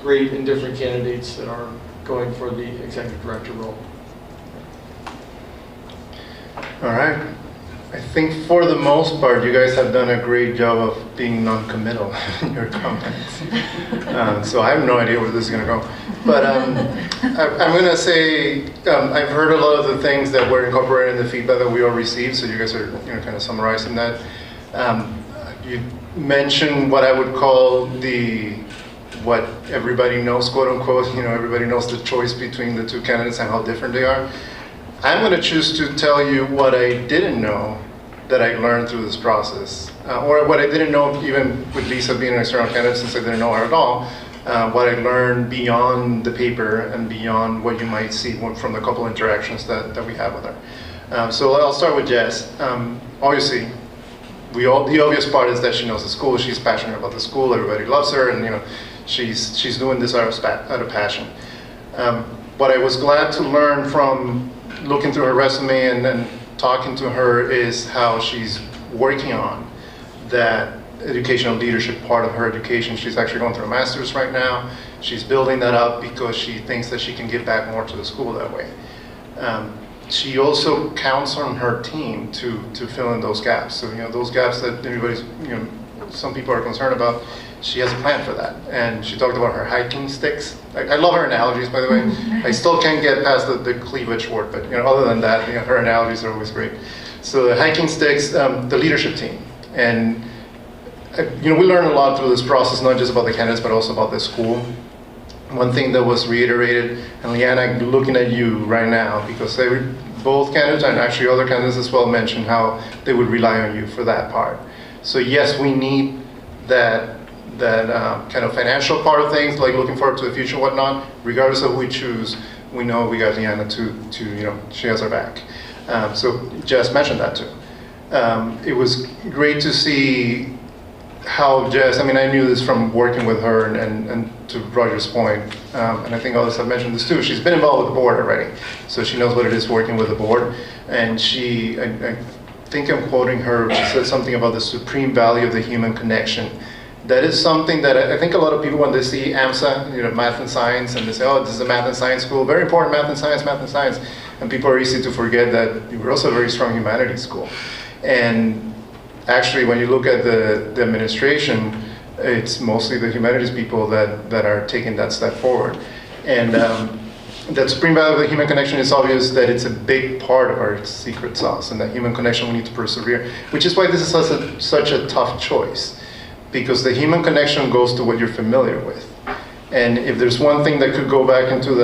great and different candidates that are going for the executive director role. All right. I think for the most part, you guys have done a great job of being non-committal in your comments. So I have no idea where this is going to go. But I'm going to say I've heard a lot of the things that were incorporated in the feedback that we all received. So you guys are kind of summarizing that. You mentioned what I would call what everybody knows, quote unquote. Everybody knows the choice between the two candidates and how different they are. I'm going to choose to tell you what I didn't know that I learned through this process, or what I didn't know even with Lisa being an external candidate, since I didn't know her at all, what I learned beyond the paper and beyond what you might see from the couple interactions that we have with her. So I'll start with Jess. Obviously, the obvious part is that she knows the school, she's passionate about the school, everybody loves her, and she's doing this out of passion. What I was glad to learn from looking through her resume and talking to her is how she's working on that educational leadership part of her education. She's actually going through a master's right now. She's building that up because she thinks that she can give back more to the school that way. She also counts on her team to fill in those gaps. So those gaps that everybody's some people are concerned about, she has a plan for that. And she talked about her hiking sticks. I love her analogies, by the way. I still can't get past the cleavage word, but other than that, her analogies are always great. So the hiking sticks, the leadership team. And we learn a lot through this process, not just about the candidates, but also about the school. One thing that was reiterated, and Leanna, looking at you right now, because both candidates and actually other candidates as well mentioned how they would rely on you for that part. So yes, we need that kind of financial part of things, like looking forward to the future and whatnot. Regardless of who we choose, we know we got Leanna to she has our back. So Jess mentioned that too. It was great to see how Jess, I knew this from working with her and to Roger's point, and I think others have mentioned this too, she's been involved with the board already, so she knows what it is working with the board, and I think I'm quoting her, she said something about the supreme value of the human connection. That is something that I think a lot of people, when they see AMSA, math and science, and they say, oh, this is a math and science school, very important math and science, and people are easy to forget that we're also a very strong humanities school. And actually, when you look at the administration, it's mostly the humanities people that are taking that step forward. And that supreme value of the human connection is obvious that it's a big part of our secret sauce, and that human connection we need to persevere, which is why this is such a tough choice. Because the human connection goes to what you're familiar with. And if there's one thing that could go back into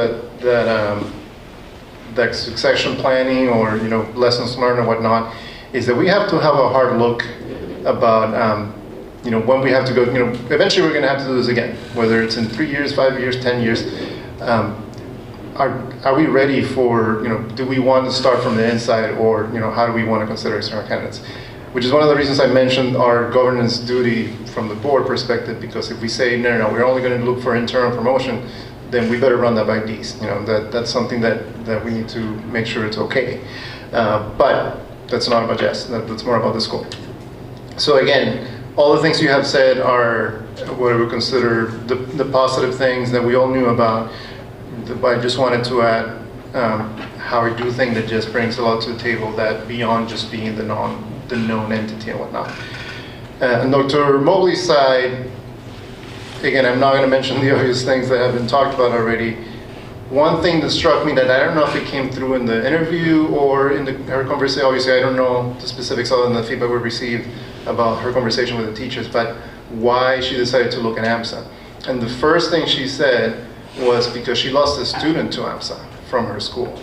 that succession planning or lessons learned and whatnot, is that we have to have a hard look about when we have to go, eventually we're going to have to do this again, whether it's in 3 years, 5 years, 10 years. Are we ready for, do we want to start from the inside, or how do we want to consider external candidates? Which is one of the reasons I mentioned our governance duty from the board perspective, because if we say, no, we're only going to look for internal promotion, then we better run that by these. That's something that we need to make sure it's okay. But that's not about Jess, that's more about the school. So again, all the things you have said are what I would consider the positive things that we all knew about. But I just wanted to add how I do think that Jess brings a lot to the table, that beyond just being the known entity and whatnot. On Dr. Mobley's side, again, I'm not going to mention the obvious things that have been talked about already. One thing that struck me that I don't know if it came through in the interview or in her conversation, obviously I don't know the specifics other than the feedback we received about her conversation with the teachers, but why she decided to look at AMSA. And the first thing she said was because she lost a student to AMSA from her school.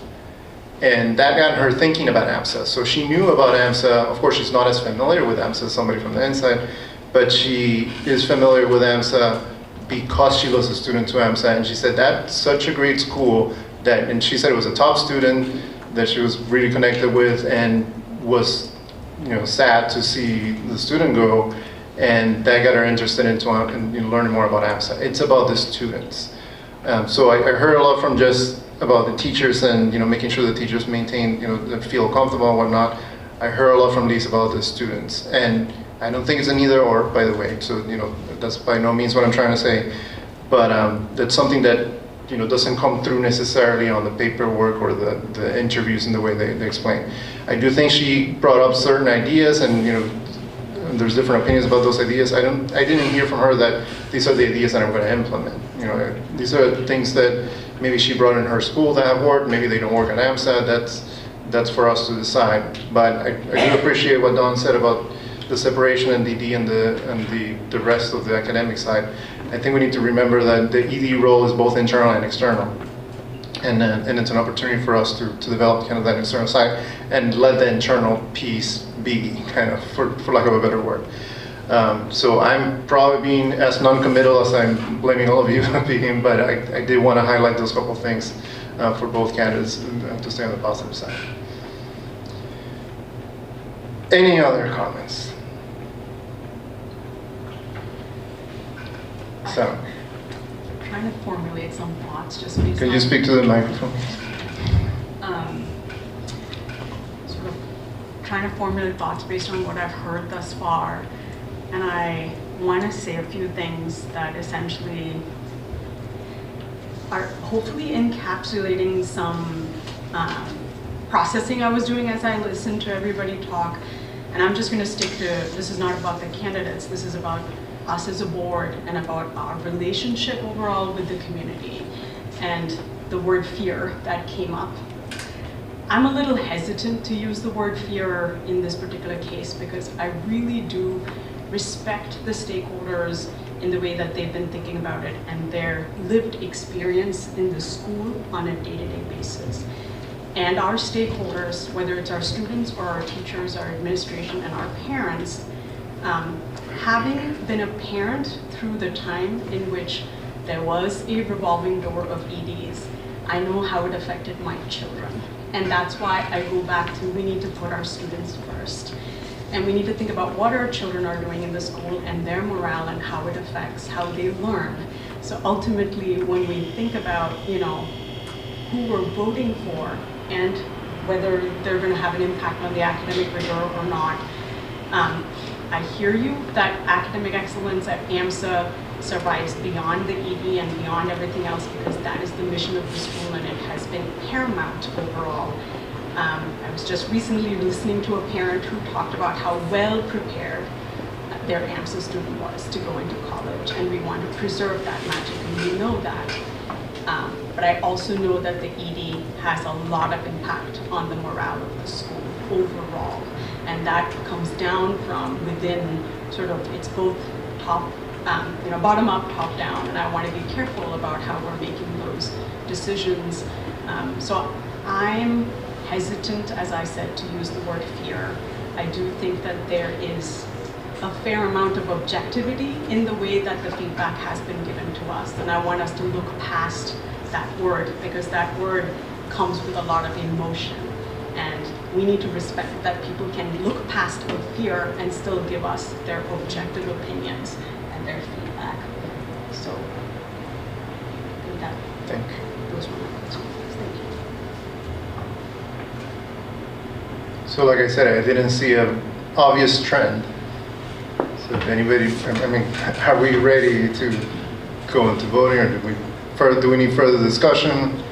And that got her thinking about AMSA. So she knew about AMSA. Of course, she's not as familiar with AMSA as somebody from the inside, but she is familiar with AMSA because she lost a student to AMSA. And she said that's such a great school that, and she said it was a top student that she was really connected with, and was sad to see the student go. And that got her interested into learning more about AMSA. It's about the students. So I heard a lot from just about the teachers and making sure the teachers maintain that feel comfortable and whatnot. I heard a lot from Lisa about the students, and I don't think it's an either or, by the way. So that's by no means what I'm trying to say, but that's something that doesn't come through necessarily on the paperwork or the interviews in the way they explain. I do think she brought up certain ideas, and there's different opinions about those ideas. I didn't hear from her that these are the ideas that I'm going to implement. These are things that maybe she brought in her school that have worked. Maybe they don't work at AMSA. That's for us to decide. But I do appreciate what Dawn said about the separation in DD and the rest of the academic side. I think we need to remember that the ED role is both internal and external. And it's an opportunity for us to develop kind of that external side and let the internal piece be, kind of, for lack of a better word. So I'm probably being as non-committal as I'm blaming all of you for being, but I did want to highlight those couple of things for both candidates to stay on the positive side. Any other comments? So, I'm trying to formulate some thoughts just based can on... you speak to the microphone? Sort of trying to formulate thoughts based on what I've heard thus far. And I want to say a few things that essentially are hopefully encapsulating some processing I was doing as I listened to everybody talk. And I'm just going to stick to, this is not about the candidates, this is about us as a board and about our relationship overall with the community. And the word fear that came up. I'm a little hesitant to use the word fear in this particular case because I really do respect the stakeholders in the way that they've been thinking about it and their lived experience in the school on a day-to-day basis. And our stakeholders, whether it's our students or our teachers, our administration, and our parents, having been a parent through the time in which there was a revolving door of EDs, I know how it affected my children. And that's why I go back to we need to put our students first. And we need to think about what our children are doing in the school and their morale and how it affects how they learn. So ultimately, when we think about, who we're voting for and whether they're going to have an impact on the academic rigor or not, I hear you that academic excellence at AMSA survives beyond the ED and beyond everything else because that is the mission of the school and it has been paramount overall. I was just recently listening to a parent who talked about how well prepared their AMSA student was to go into college, and we want to preserve that magic, and we know that. But I also know that the ED has a lot of impact on the morale of the school overall, and that comes down from within, sort of, it's both top, bottom up, top down, and I want to be careful about how we're making those decisions. So I'm hesitant, as I said, to use the word fear. I do think that there is a fair amount of objectivity in the way that the feedback has been given to us, and I want us to look past that word because that word comes with a lot of emotion, and we need to respect that people can look past the fear and still give us their objective opinions and their feedback. So, with that, those were my questions. Thank you. So like I said, I didn't see an obvious trend. So if anybody, are we ready to go into voting, or do we need further discussion?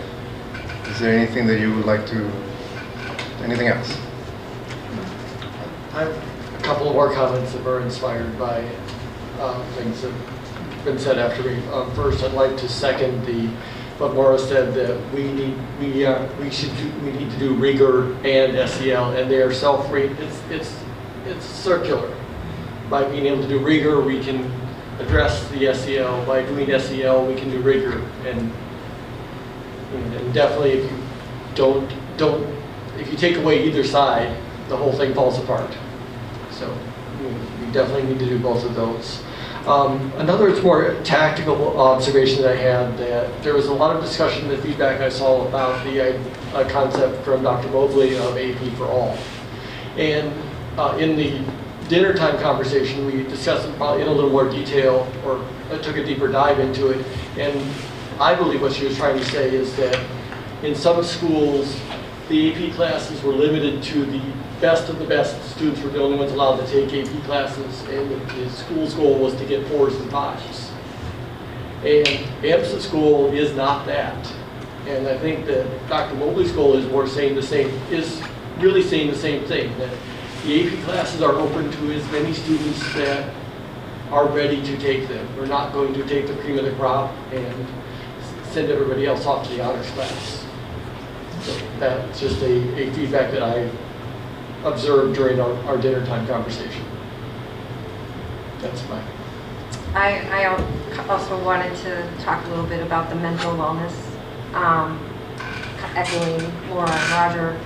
Is there anything that you would like to, anything else? I have a couple more comments that were inspired by things that have been said after me. First, I'd like to second what Maura said, that we need to do rigor and SEL, and they are it's circular. By being able to do rigor, we can address the SEL. By doing SEL, we can do rigor, and definitely if you if you take away either side, the whole thing falls apart. So we definitely need to do both of those. Another more tactical observation that I had, that there was a lot of discussion in the feedback I saw about the concept from Dr. Mobley of AP for all. And in the dinner time conversation, we discussed it probably in a little more detail, or I took a deeper dive into it. And I believe what she was trying to say is that in some schools, the AP classes were limited to the best of the best. Students were the only ones allowed to take AP classes, and the school's goal was to get 4s and 5s. And AMSA school is not that. And I think that Dr. Mobley's school is more saying the same, is really saying the same thing, that the AP classes are open to as many students that are ready to take them. We're not going to take the cream of the crop and send everybody else off to the honors class. So that's just a feedback that I observed during our dinner time conversation. That's fine. I also wanted to talk a little bit about the mental wellness, echoing Laura and Roger.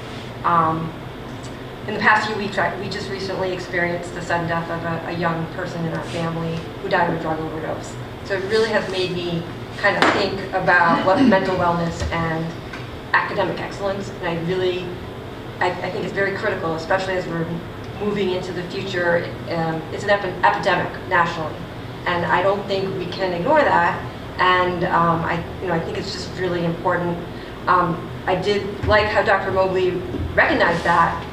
In the past few weeks, we just recently experienced the sudden death of a young person in our family who died of a drug overdose. So it really has made me kind of think about what mental wellness and academic excellence, and I think it's very critical, especially as we're moving into the future. It's an epidemic nationally, and I don't think we can ignore that. And I think it's just really important. I did like how Dr. Mobley recognized that.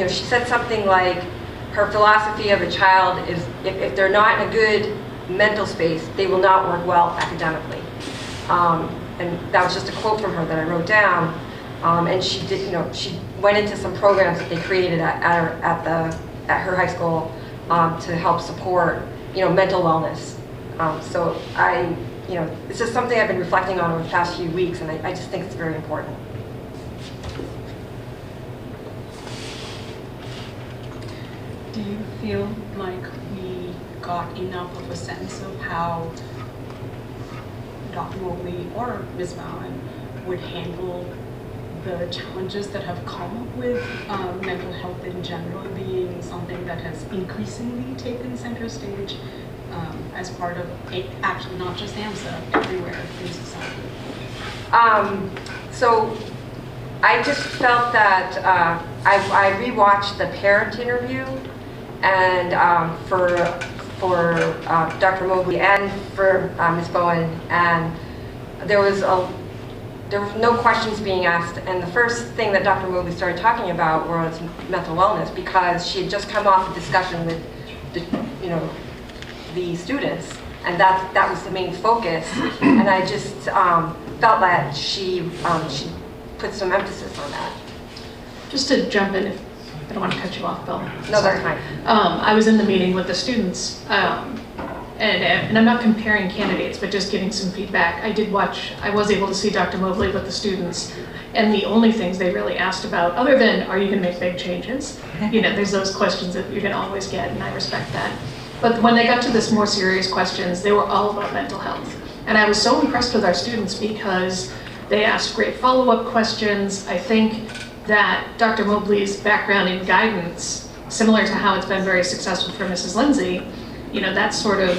She said something like her philosophy of a child is if they're not in a good mental space, they will not work well academically. And that was just a quote from her that I wrote down. And she did, she went into some programs that they created at her high school to help support, mental wellness. So it's just something I've been reflecting on over the past few weeks, and I just think it's very important. Do you feel like we got enough of a sense of how Dr. Mobley or Ms. Mallon would handle the challenges that have come with mental health in general being something that has increasingly taken center stage as part of, actually not just AMSA, everywhere in society? So I just felt that I rewatched the parent interview, and for Dr. Mobley and for Ms. Bowen, and there was no questions being asked, and the first thing that Dr. Mobley started talking about was mental wellness, because she had just come off a discussion with the students, and that was the main focus, and I just felt that she put some emphasis on that. Just to jump in, I don't want to cut you off, Bill. No, that's fine. I was in the meeting with the students, and I'm not comparing candidates, but just giving some feedback. I was able to see Dr. Mobley with the students, and the only things they really asked about, other than, are you going to make big changes? There's those questions that you're going to always get, and I respect that. But when they got to this more serious questions, they were all about mental health. And I was so impressed with our students because they asked great follow-up questions. I think that Dr. Mobley's background in guidance, similar to how it's been very successful for Mrs. Lindsay, that's sort of,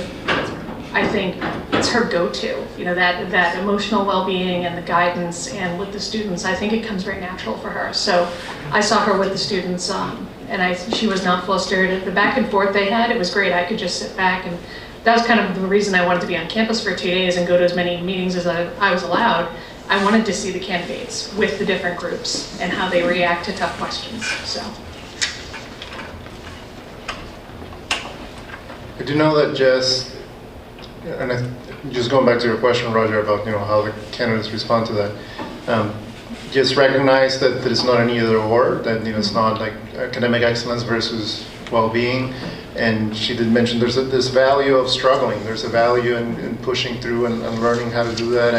I think, it's her go-to. That emotional well-being and the guidance, and with the students, I think it comes very natural for her. So I saw her with the students, and she was not flustered. The back and forth they had, it was great. I could just sit back, and that was kind of the reason I wanted to be on campus for 2 days and go to as many meetings as I was allowed. I wanted to see the candidates with the different groups and how they react to tough questions. So. I do know that Jess, and just going back to your question, Roger, about how the candidates respond to that. Just recognize that it's not an either or, that it's not like academic excellence versus well-being. And she did mention there's this value of struggling. There's a value in pushing through and learning how to do that.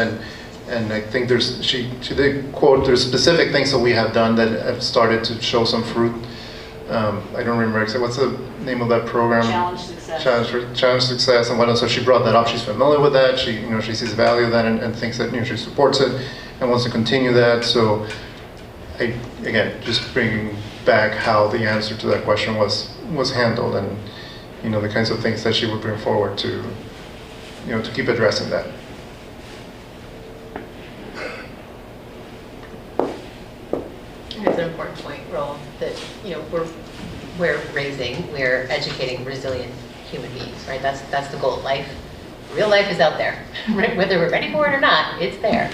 And I think she did quote, there's specific things that we have done that have started to show some fruit. I don't remember exactly, what's the name of that program? Challenge Success. Challenge Success and whatnot. So she brought that up. She's familiar with that. She sees the value of that and thinks that she supports it and wants to continue that. So again, just bringing back how the answer to that question was handled, and the kinds of things that she would bring forward to to keep addressing that. It's an important point, Roel, that we're educating resilient human beings, right? That's the goal. Real life is out there, right? Whether we're ready for it or not, it's there.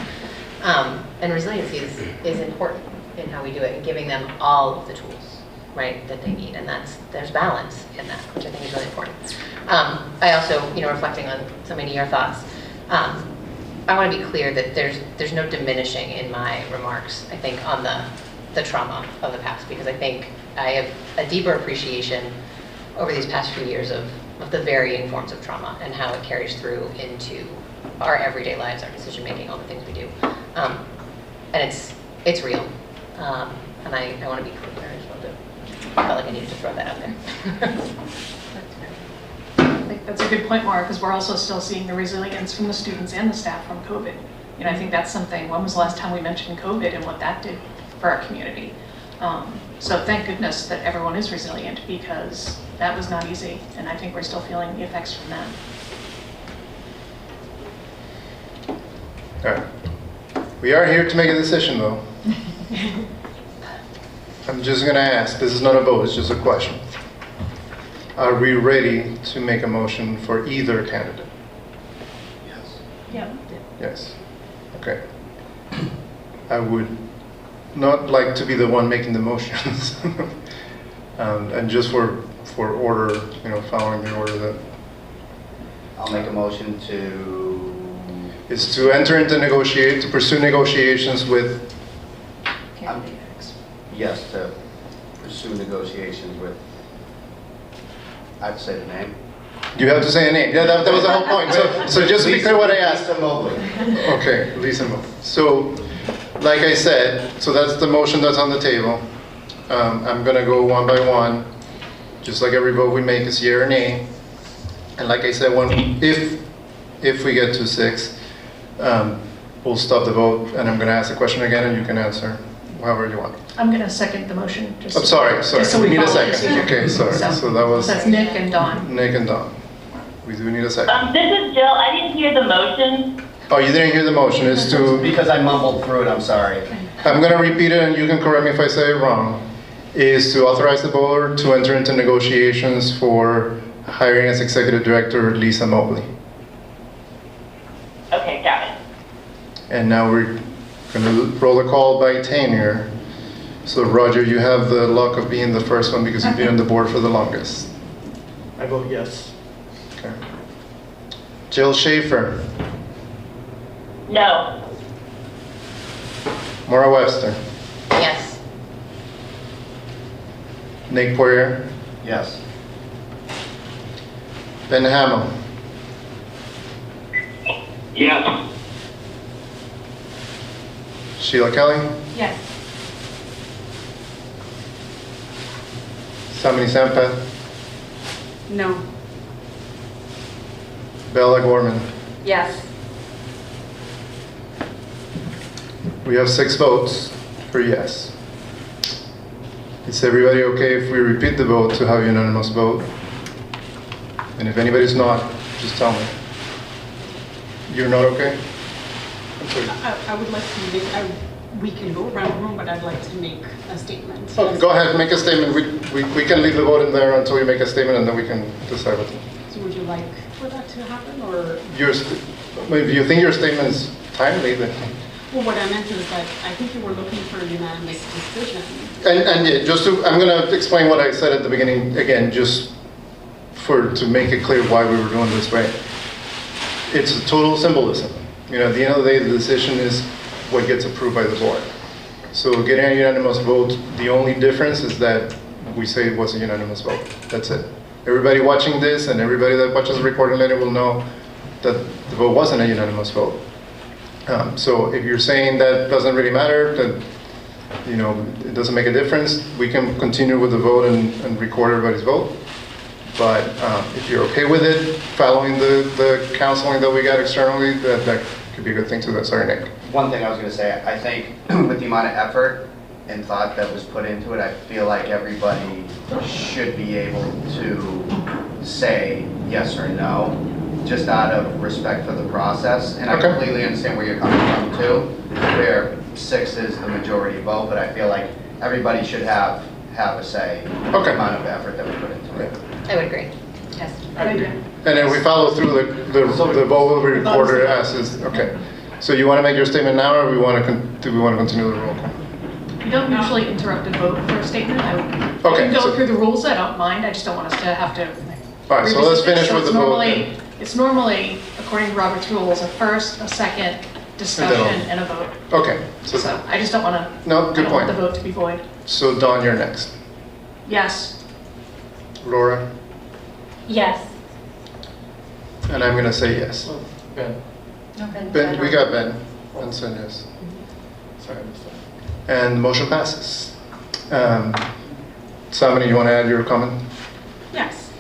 And resiliency is important in how we do it, and giving them all of the tools, right, that they need. And there's balance in that, which I think is really important. I also, reflecting on so many of your thoughts, I want to be clear that there's no diminishing in my remarks, I think, on the trauma of the past, because I think I have a deeper appreciation over these past few years of the varying forms of trauma and how it carries through into our everyday lives, our decision making, all the things we do. And it's real. And I want to be clear. I felt like I needed to throw that out there. I think that's a good point, Maura, because we're also still seeing the resilience from the students and the staff from COVID. I think that's something, when was the last time we mentioned COVID and what that did for our community? So thank goodness that everyone is resilient, because that was not easy, and I think we're still feeling the effects from that. All right. We are here to make a decision, though. I'm just going to ask. This is not a vote, it's just a question. Are we ready to make a motion for either candidate? Yes. Yeah. Yes. Okay. I would not like to be the one making the motions. And just for order, following the order that I'll make a motion to... is to enter into to pursue negotiations with... Yes, to pursue negotiations with... I have to say the name. You have to say a name. Yeah, that was the whole point. So just to be clear what I asked. Lisa Mobley. Okay, Lisa Mobley. So, like I said, so that's the motion that's on the table. I'm going to go one by one. Just like every vote we make is yea or nay. And like I said, if we get to 6, we'll stop the vote, and I'm going to ask the question again, and you can answer however you want. I'm going to second the motion. I'm sorry. Just so We need a follow second. procedure. Okay, sorry. So that was That's Nick and Dawn. Nick and Dawn. We do need a second. This is Jill. I didn't hear the motion. Oh, you didn't hear the motion. It's to... Because I mumbled through it, I'm sorry. I'm going to repeat it, and you can correct me if I say it wrong. Is to authorize the board to enter into negotiations for hiring as executive director Lisa Mobley. Okay, got it. And now we're going to roll a call by tenure. So Roger, you have the luck of being the first one because you've been on the board for the longest. I vote yes. Okay. Jill Schaefer. No. Maura Webster. Yes. Nick Poirier. Yes. Ben Hamill. Yes. Sheila Kelly. Yes. Samini Sampath. No. Bella Gorman. Yes. We have 6 votes for yes. Is everybody okay if we repeat the vote to have a unanimous vote? And if anybody's not, just tell me. You're not okay? I would like to make, we can go around the room, but I'd like to make a statement. Oh, go ahead, make a statement. We can leave the vote in there until you make a statement, and then we can decide what. So would you like for that to happen, or? If you think your statement's timely, then. Well, what I meant is that I think you were looking for a unanimous decision. And yeah, I'm going to explain what I said at the beginning again, just to make it clear why we were doing this way. It's a total symbolism. At the end of the day, the decision is what gets approved by the board. So getting a unanimous vote, the only difference is that we say it was a unanimous vote. That's it. Everybody watching this and everybody that watches the recording later will know that the vote wasn't a unanimous vote. So if you're saying that doesn't really matter, that it doesn't make a difference, we can continue with the vote and record everybody's vote. But if you're okay with it, following the counseling that we got externally, that could be a good thing too. Sorry, Nick. One thing I was going to say, I think with the amount of effort and thought that was put into it, I feel like everybody should be able to say yes or no, just out of respect for the process. And I completely understand where you're coming from too, where 6 is the majority vote, but I feel like everybody should have a say in the amount of effort that we put into it. I would agree. Yes. I do. And then we follow through the vote will be recorded as is. Okay. So you want to make your statement now, or do we want to continue the roll call? We don't usually interrupt a vote for a statement. I Okay, can go so- through the rules. I don't mind. I just don't want us to have to. All right, so let's finish with the vote Normally, then. It's normally, according to Robert's rules, a first, a second, discussion, and a vote. Okay. So I just don't want to. No, good I don't point. want the vote to be void. So Dawn, you're next. Yes. Laura? Yes. And I'm going to say yes. Ben. Ben, we got Ben. Ben said yes. Sorry, I missed that. And the motion passes. Samini, you want to add your comment? Yes.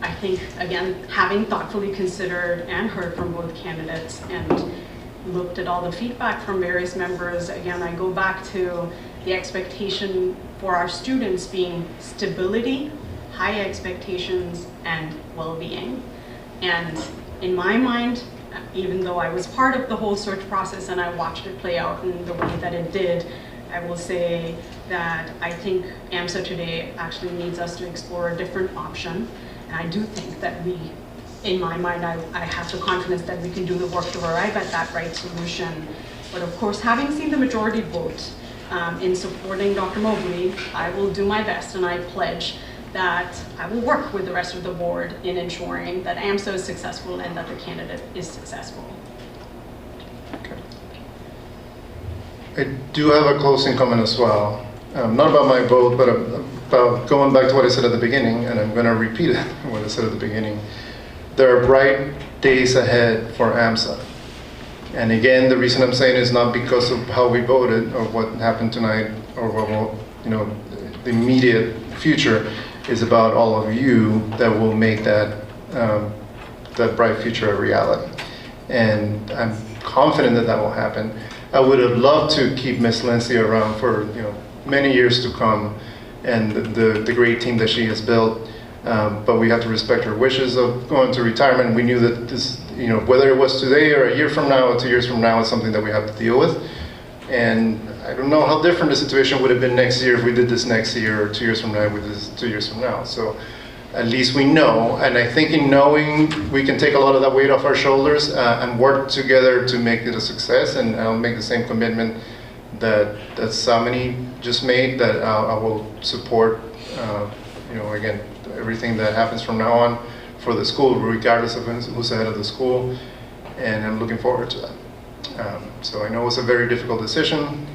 I think, again, having thoughtfully considered and heard from both candidates and looked at all the feedback from various members, again, I go back to the expectation for our students being stability, high expectations, and well-being. And in my mind, even though I was part of the whole search process and I watched it play out in the way that it did, I will say that I think AMSA today actually needs us to explore a different option. And I do think that we, in my mind, I have the confidence that we can do the work to arrive at that right solution. But of course, having seen the majority vote in supporting Dr. Mobley, I will do my best, and I pledge that I will work with the rest of the board in ensuring that AMSA is successful and that the candidate is successful. I do have a closing comment as well. Not about my vote, but about going back to what I said at the beginning, and I'm going to repeat it, what I said at the beginning. There are bright days ahead for AMSA. And again, the reason I'm saying is not because of how we voted or what happened tonight or what will, the immediate future is about all of you that will make that bright future a reality. And I'm confident that that will happen. I would have loved to keep Miss Lindsay around for many years to come, and the great team that she has built. But we have to respect her wishes of going to retirement. We knew that this, whether it was today or a year from now or 2 years from now, is something that we have to deal with. And I don't know how different the situation would have been next year if we did this next year, or 2 years from now if we did this 2 years from now. So at least we know, and I think in knowing, we can take a lot of that weight off our shoulders and work together to make it a success. And I'll make the same commitment that Samini just made, that I will support, again, everything that happens from now on for the school, regardless of who's ahead of the school, and I'm looking forward to that. So I know it was a very difficult decision.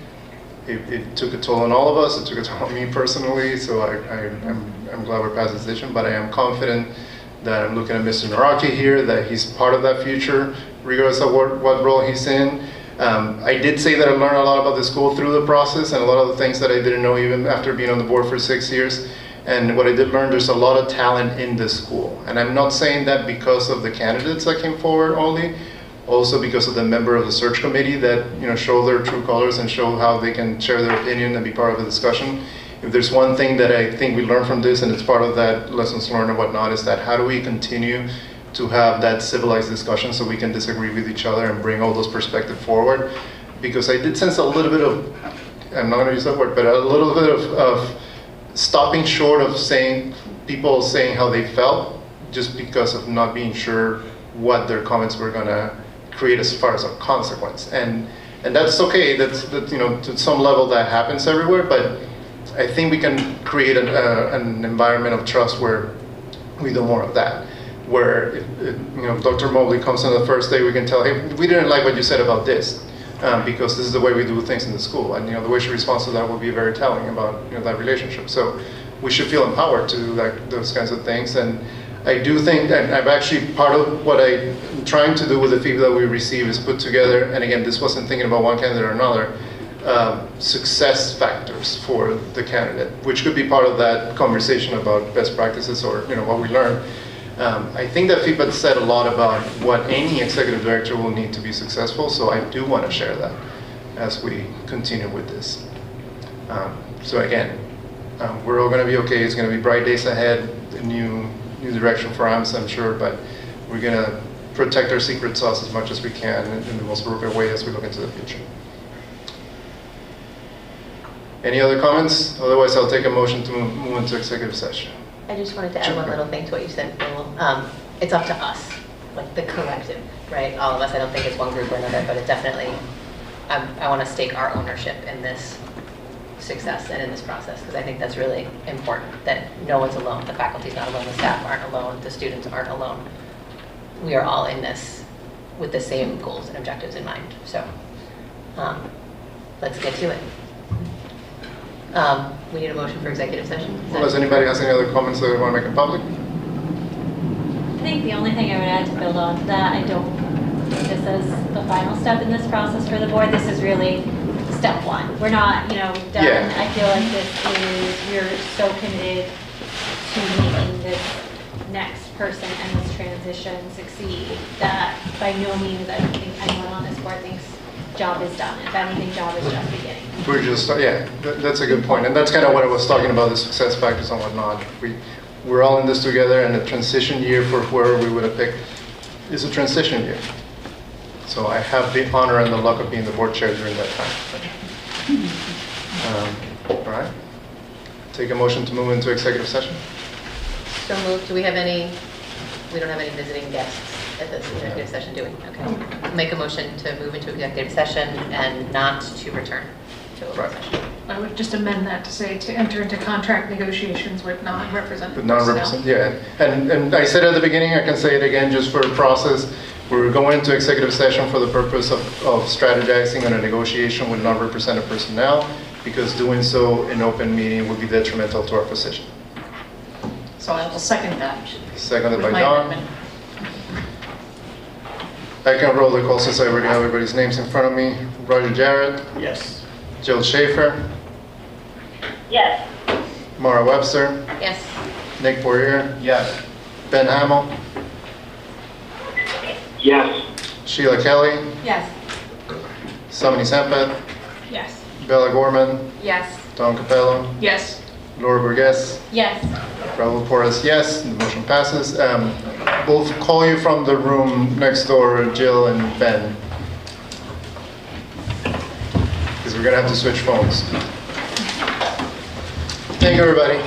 It took a toll on all of us. It took a toll on me personally, so I'm glad we're past the decision, but I am confident that I'm looking at Mr. Naraki here, that he's part of that future, regardless of what role he's in. I did say that I learned a lot about the school through the process, and a lot of the things that I didn't know even after being on the board for 6 years. And what I did learn, there's a lot of talent in this school. And I'm not saying that because of the candidates that came forward only, also because of the member of the search committee that show their true colors and show how they can share their opinion and be part of the discussion. If there's one thing that I think we learned from this, and it's part of that lessons learned and whatnot, is that how do we continue to have that civilized discussion so we can disagree with each other and bring all those perspectives forward. Because I did sense a little bit of, I'm not going to use that word, but a little bit of stopping short of people saying how they felt, just because of not being sure what their comments were going to create as far as a consequence. And that's okay. That's to some level that happens everywhere. But I think we can create an environment of trust where we do more of that. Where if Dr. Mobley comes on the first day, we can tell, hey, we didn't like what you said about this, because this is the way we do things in the school. And the way she responds to that will be very telling about that relationship. So we should feel empowered to do those kinds of things. And I do think that I've actually, part of what I'm trying to do with the feedback that we receive is put together, and again, this wasn't thinking about one candidate or another, success factors for the candidate, which could be part of that conversation about best practices or what we learned. I think that feedback said a lot about what any executive director will need to be successful, so I do want to share that as we continue with this. So again, we're all going to be okay. It's going to be bright days ahead, a new direction for AMSA, I'm sure, but we're going to protect our secret sauce as much as we can in the most appropriate way as we look into the future. Any other comments? Otherwise, I'll take a motion to move into executive session. I just wanted to add one little thing to what you said, Phil. It's up to us, like the collective, right? All of us. I don't think it's one group or another, but it definitely, I want to stake our ownership in this success and in this process, because I think that's really important, that no one's alone. The faculty's not alone, the staff aren't alone, the students aren't alone. We are all in this with the same goals and objectives in mind. So let's get to it. We need a motion for executive session. Unless anybody has any other comments that they want to make in public? I think the only thing I would add to build on to that, I don't think this is the final step in this process for the board. This is really step one. We're not, done. Yeah. I feel like we're so committed to making this next person and this transition succeed that by no means I don't think anyone on this board thinks job is done. If anything, job is just beginning. We're just, that's a good point. And that's kind of what I was talking about, the success factors and whatnot. We're all in this together, and the transition year for whoever we would have picked is a transition year. So I have the honor and the luck of being the board chair during that time. All right. Take a motion to move into executive session. So moved. Do we have any, we don't have any visiting guests at this executive session, do we? Okay. Make a motion to move into executive session and not to return to open session. I would just amend that to say to enter into contract negotiations with non-represented With personnel. non-represent, yeah. And I said at the beginning, I can say it again just for process. We're going into executive session for the purpose of strategizing on a negotiation with non-represented personnel, because doing so in open meeting would be detrimental to our position. So I will second that. Seconded with by my Don. amendment. I can roll the call since I already have everybody's names in front of me. Roger Jarrett, Yes. Jill Schaefer, Yes. Mara Webster, Yes. Nick Poirier, Yes. Ben Hamill, Yes. Sheila Kelly, Yes. Samini Sampath, Yes. Bella Gorman, Yes. Don Capello, Yes. Laura Burgess, Yes. Raul Porras, yes. The motion passes. We'll call you from the room next door, Jill and Ben, because we're going to have to switch phones. Thank you, everybody.